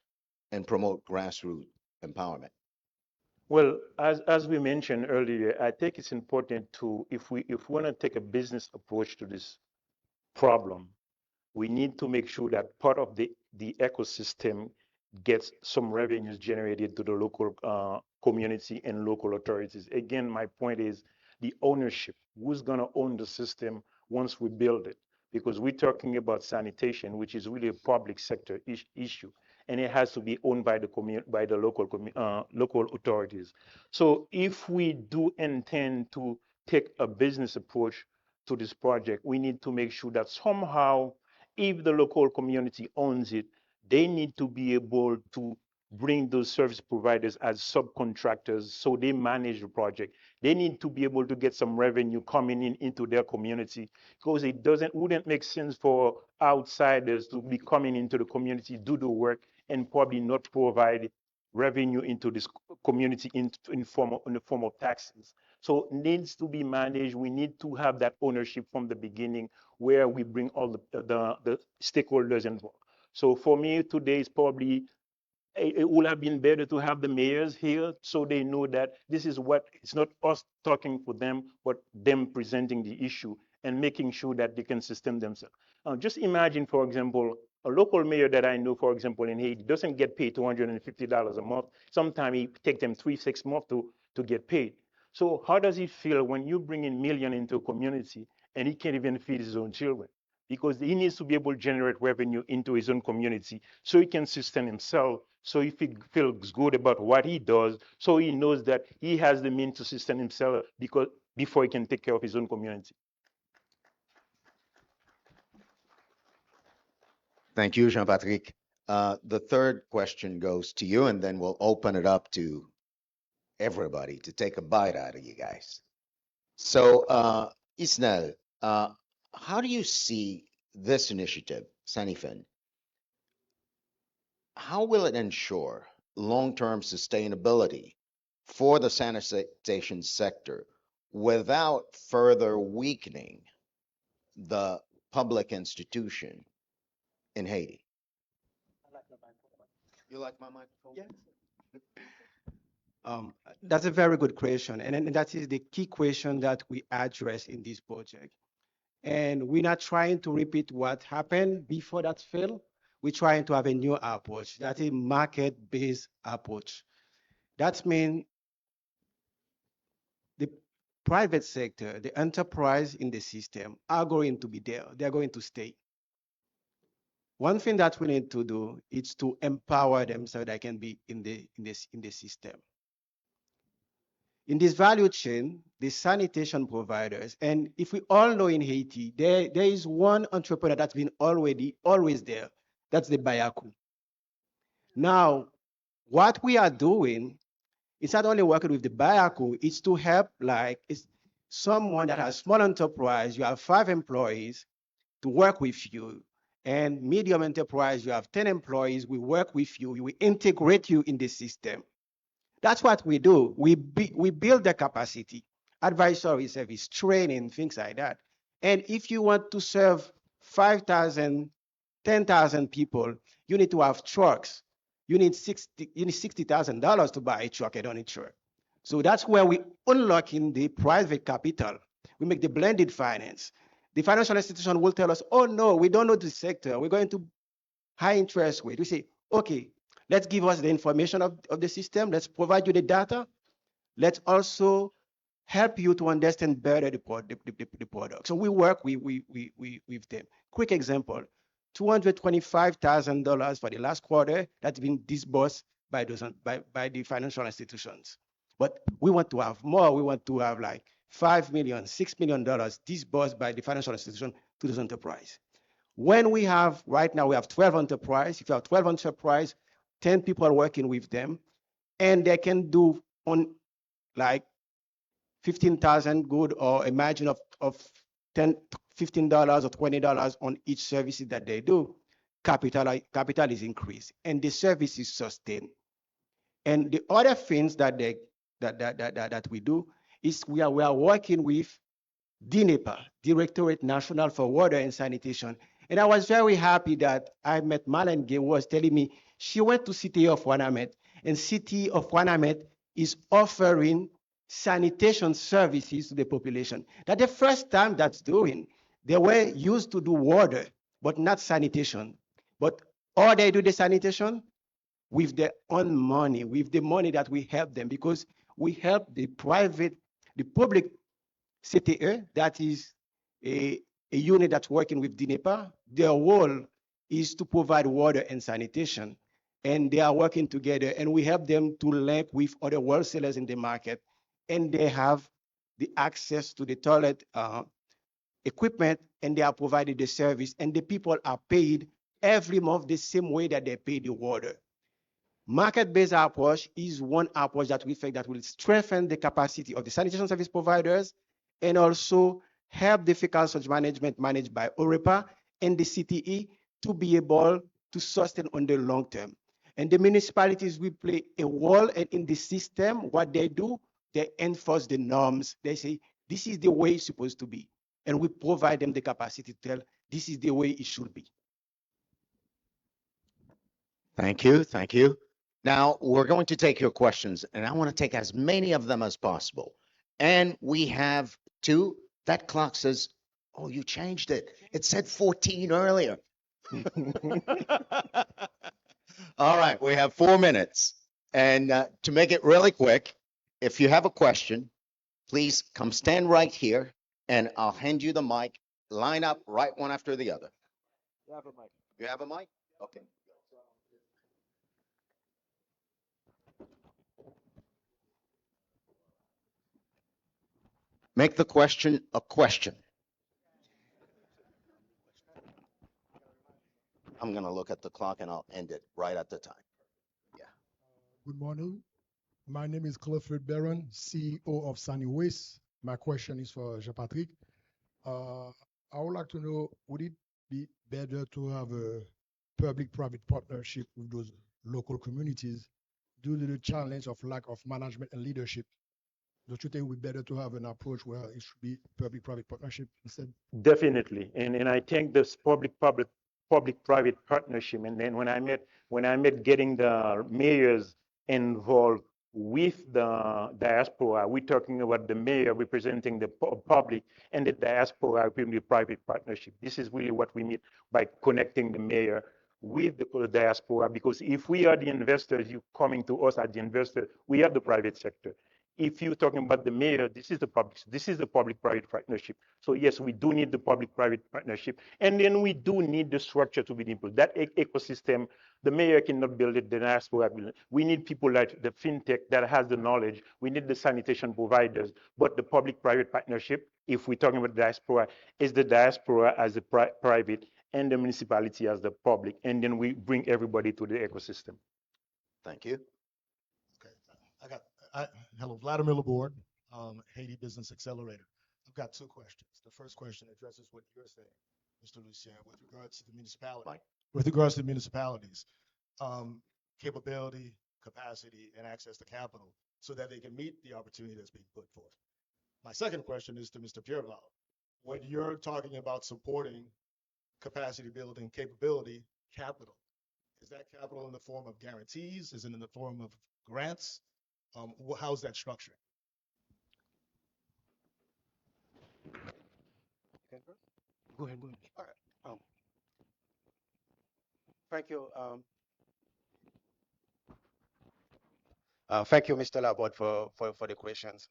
and promote grassroots empowerment? Well, as we mentioned earlier, I think it's important to, if we want to take a business approach to this problem, we need to make sure that part of the ecosystem gets some revenues generated to the local community and local authorities. Again, my point is the ownership. Who's going to own the system once we build it? Because we're talking about sanitation, which is really a public sector issue, and it has to be owned by the local authorities. So if we do intend to take a business approach to this project, we need to make sure that somehow, if the local community owns it, they need to be able to bring those service providers as subcontractors so they manage the project. They need to be able to get some revenue coming into their community, because wouldn't make sense for outsiders to be coming into the community, do the work, and probably not provide revenue into this community in the form of taxes. So it needs to be managed. We need to have that ownership from the beginning where we bring all the stakeholders involved. So for me, today is probably it would have been better to have the mayors here so they know that this is what it's not us talking for them, but them presenting the issue and making sure that they can sustain themselves. Just imagine, for example, a local mayor that I know, for example, in Haiti, doesn't get paid $250 a month. Sometimes it takes them 3-6 months to get paid. So how does it feel when you bring in millions into a community and he can't even feed his own children? Because he needs to be able to generate revenue into his own community so he can sustain himself. So if he feels good about what he does, so he knows that he has the means to sustain himself because before he can take care of his own community. Thank you, Jean-Patrick. The third question goes to you, and then we'll open it up to everybody to take a bite out of you guys. So, Isnel, how do you see this initiative, Sanifin? How will it ensure long-term sustainability for the sanitation sector without further weakening the public institution in Haiti? You like my microphone? Yes. That's a very good question, and that is the key question that we address in this project. And we're not trying to repeat what happened before that failed. We're trying to have a new approach. That's a market-based approach. That means the private sector, the enterprise in the system are going to be there. They're going to stay. One thing that we need to do is to empower them so they can be in the system. In this value chain, the sanitation providers, and if we all know in Haiti, there is one entrepreneur that's been always there. That's the Bayaku. Now, what we are doing, it's not only working with the Bayaku, it's to help it's someone that has small enterprise, you have 5 employees to work with you, and medium enterprise, you have 10 employees, we work with you, we integrate you in the system. That's what we do. We build the capacity, advisory service, training, things like that. And if you want to serve 5,000, 10,000 people, you need to have trucks. You need $60,000 to buy a truck and on a truck. So that's where we unlock in the private capital. We make the blended finance. The financial institution will tell us, oh no, we don't know the sector. We're going to high interest rate. We say, okay, let's give us the information of the system. Let's provide you the data. Let's also help you to understand better the product. So we work with them. Quick example, $225,000 for the last quarter that's been disbursed by the financial institutions. But we want to have more. We want to have like $5 million, $6 million disbursed by the financial institution to those enterprise. When we have, right now we have 12 enterprise. If you have 12 enterprise, 10 people are working with them, and they can do on like 15,000 good or a margin of $15 or $20 on each service that they do. Capital is increased and the service is sustained. And the other things that we do is we are working with DNEPA, Directorate National for Water and Sanitation. And I was very happy that I met Malen Gay, who was telling me she went to City of Wanamet, and City of Wanamet is offering sanitation services to the population. That's the first time that's doing. They were used to do water, but not sanitation. But all they do the sanitation with their own money, with the money that we help them, because we help the public CTE, that is a unit that's working with DNEPA. Their role is to provide water and sanitation, and they are working together, and we help them to link with other wholesalers in the market, and they have the access to the toilet equipment, and they are provided the service, and the people are paid every month the same way that they pay the water. Market-based approach is one approach that we think that will strengthen the capacity of the sanitation service providers and also help the fecal sludge management managed by OREPA and the CTE to be able to sustain on the long term. And the municipalities will play a role, and in the system, what they do, they enforce the norms. They say, this is the way it's supposed to be. And we provide them the capacity to tell, this is the way it should be. Thank you. Thank you. Now we're going to take your questions, and I want to take as many of them as possible. And we have two. That clock says, oh, you changed it. It said 14 earlier. All right, we have 4 minutes. And to make it really quick, if you have a question, please come stand right here and I'll hand you the mic. Line up right one after the other. You have a mic. You have a mic? Okay. Make the question a question. I'm going to look at the clock and I'll end it right at the time. Yeah. Good morning. My name is Clifford Barron, CEO of Sunny Waste. My question is for Jean-Patrick. I would like to know, would it be better to have a public-private partnership with those local communities due to the challenge of lack of management and leadership? Don't you think it would be better to have an approach where it should be public-private partnership instead? Definitely, and I think this public-private partnership, and then when I met getting the mayors involved with the diaspora, we're talking about the mayor representing the public and the diaspora with the private partnership. This is really what we mean by connecting the mayor with the diaspora, because if we are the investors, you coming to us as the investor, we are the private sector. If you're talking about the mayor, this is the public-private partnership. So yes, we do need the public-private partnership, and then we do need the structure to be input. That ecosystem, the mayor cannot build it, the diaspora will. We need people like the fintech that has the knowledge. We need the sanitation providers, but the public-private partnership, if we're talking about diaspora, is the diaspora as the private and the municipality as the public, and then we bring everybody to the ecosystem. Thank you. Okay, hello, Vladimir Laborde, Haiti Business Accelerator. I've got two questions. The first question addresses what you're saying, Mr. Lucien, with regards to the municipality. With regards to municipalities, capability, capacity, and access to capital so that they can meet the opportunity that's being put forth. My second question is to Mr. Pierval. When you're talking about supporting capacity building, capability, capital, is that capital in the form of guarantees? Is it in the form of grants? How's that structured? Go ahead. All right. Thank you. Thank you, Mr. Laborde, for the questions.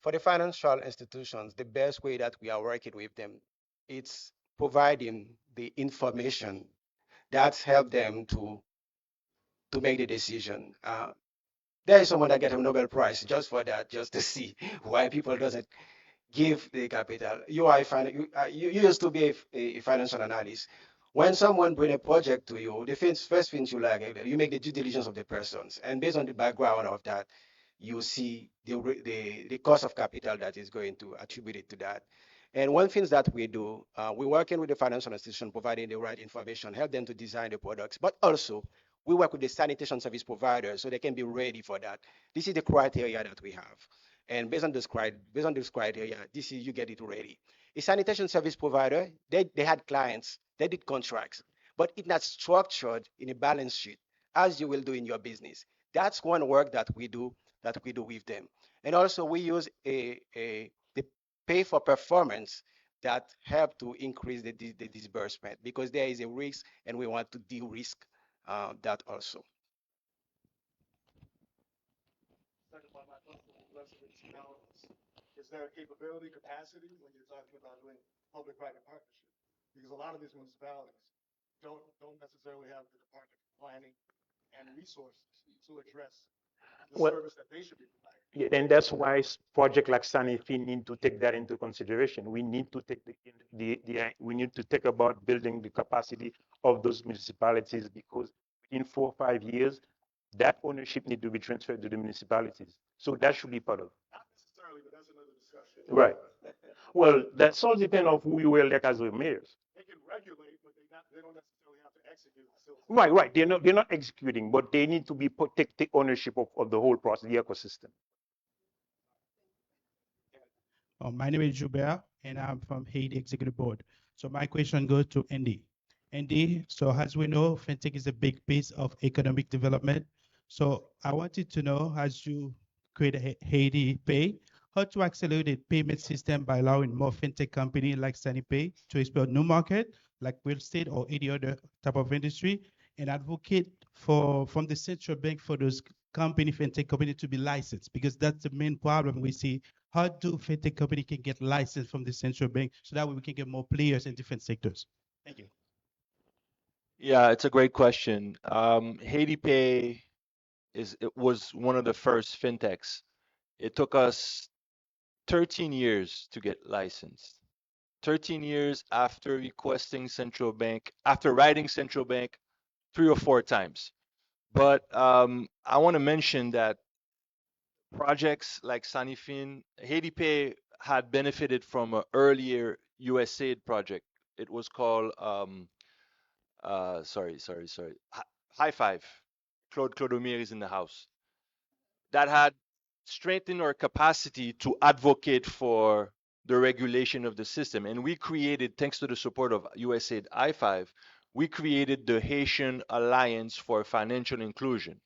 For the financial institutions, the best way that we are working with them, it's providing the information that's helped them to make the decision. There is someone that get a Nobel Prize just for that, just to see why people doesn't give the capital. You used to be a financial analyst. When someone bring a project to you, the first things you like, you make the due diligence of the persons, and based on the background of that, you see the cost of capital that is going to attribute it to that. And one thing that we do, we're working with the financial institution, providing the right information, help them to design the products, but also we work with the sanitation service providers so they can be ready for that. This is the criteria that we have. And based on this criteria, this is, you get it ready. A sanitation service provider, they had clients, they did contracts, but it's not structured in a balance sheet as you will do in your business. That's one work that we do with them. And also we use the pay for performance that help to increase the disbursement, because there is a risk and we want to de-risk that also. Is there a capability, capacity when you're talking about doing public-private partnership? Because a lot of these municipalities don't necessarily have the Department of Planning and resources to address the service that they should be providing. Yeah, and that's why project like Sanofi need to take that into consideration. We need to take we need to think about building the capacity of those municipalities, because in 4 or 5 years, that ownership need to be transferred to the municipalities. So that should be part of. Not necessarily, but that's another discussion. Right. Well, that's all depends on who you elect as the mayors. They can regulate, but they don't necessarily have to execute. Right. They're not executing, but they need to be take ownership of the whole process, the ecosystem. My name is Joubert, and I'm from Haiti Executive Board. So my question goes to Andy. Andy, so as we know, fintech is a big piece of economic development. So I wanted to know, as you create Haiti Pay, how to accelerate the payment system by allowing more fintech company like SunnyPay to explore new market, like real estate or any other type of industry, and advocate from the central bank for those fintech company to be licensed, because that's the main problem we see. How do fintech company can get licensed from the central bank so that way we can get more players in different sectors? Thank you. Yeah, it's a great question. Haiti Pay it was one of the first fintechs. It took us 13 years to get licensed. 13 years after requesting central bank, after writing central bank 3 or 4 times. But I want to mention that projects like Sanifin, Haiti Pay had benefited from an earlier USAID project. It was called, sorry, High Five. Claude Clodomir is in the house. That had strengthened our capacity to advocate for the regulation of the system. And we created, thanks to the support of USAID I-5, we created the Haitian Alliance for Financial Inclusion.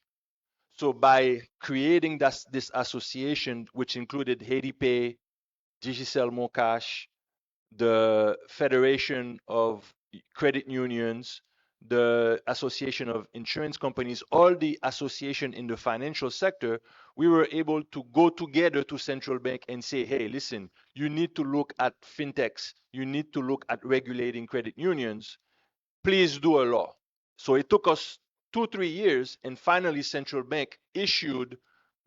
So by creating this association, which included Haiti Pay, Digicel Moncash, the Federation of Credit Unions, the Association of Insurance Companies, all the association in the financial sector, we were able to go together to central bank and say, hey, listen, you need to look at fintechs, you need to look at regulating credit unions, please do a law. So it took us 2-3 years, and finally central bank issued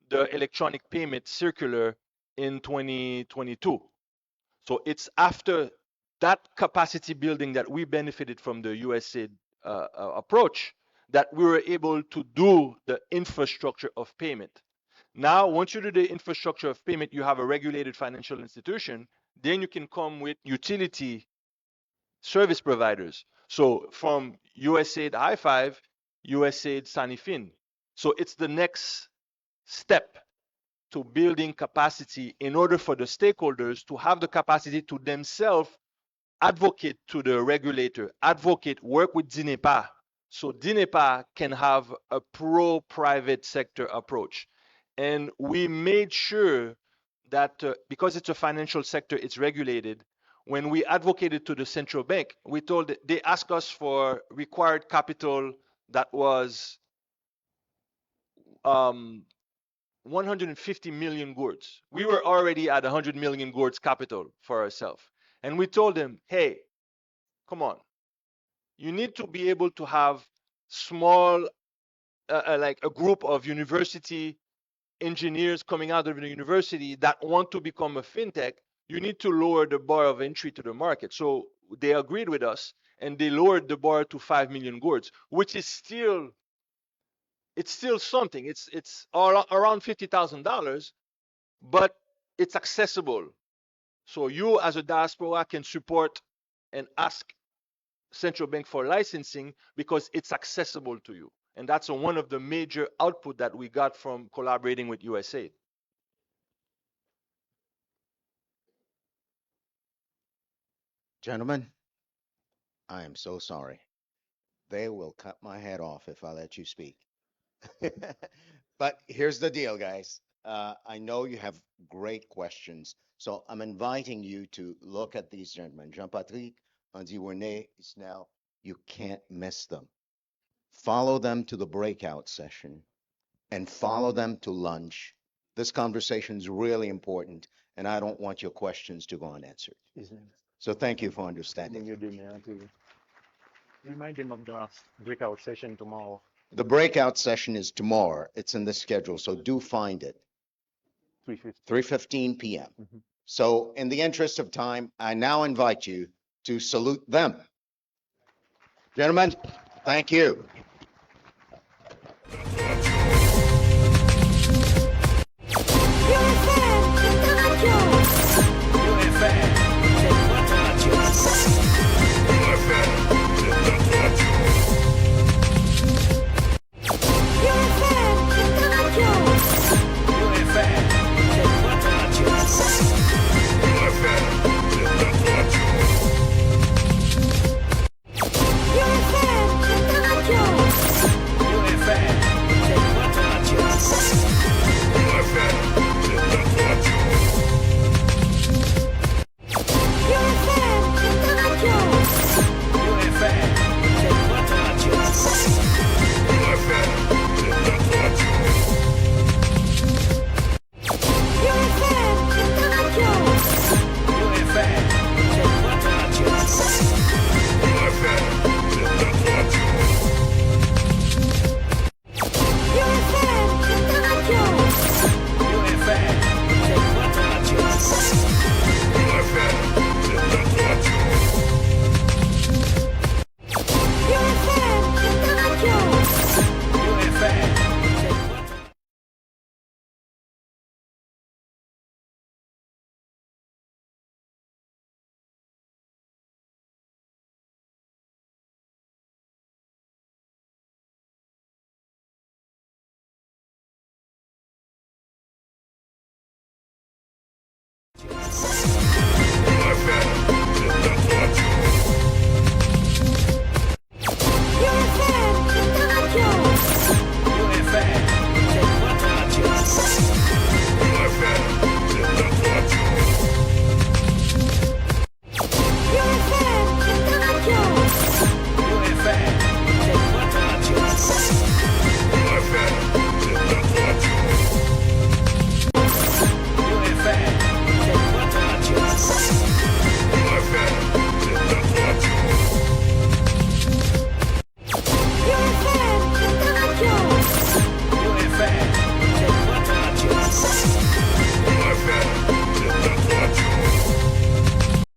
the electronic payment circular in 2022. So it's after that capacity building that we benefited from the USAID approach that we were able to do the infrastructure of payment. Now, once you do the infrastructure of payment, you have a regulated financial institution, then you can come with utility service providers. So from USAID I-5, USAID Sanifin. So it's the next step to building capacity in order for the stakeholders to have the capacity to themselves advocate to the regulator, advocate, work with DINEPA. So DINEPA can have a pro-private sector approach. And we made sure that because it's a financial sector, it's regulated. When we advocated to the central bank, they asked us for required capital that was 150 million gourds. We were already at 100 million gourds capital for ourselves. And we told them, hey, come on. You need to be able to have small, like a group of university engineers coming out of the university that want to become a fintech. You need to lower the bar of entry to the market. So they agreed with us and they lowered the bar to 5 million gourds, which is still, it's still something. It's all around $50,000, but it's accessible. So you as a diaspora can support and ask central bank for licensing because it's accessible to you. And that's one of the major output that we got from collaborating with USAID. Gentlemen, I am so sorry. They will cut my head off if I let you speak. But here's the deal, guys. I know you have great questions, so I'm inviting you to look at these gentlemen. Jean-Patrick, Andy Wernet, Isnel, you can't miss them. Follow them to the breakout session and follow them to lunch. This conversation is really important, and I don't want your questions to go unanswered. So thank you for understanding. Remind them of the breakout session tomorrow. The breakout session is tomorrow. It's in the schedule, so do find it. 3:15 p.m. So in the interest of time, I now invite you to salute them. Gentlemen, thank you.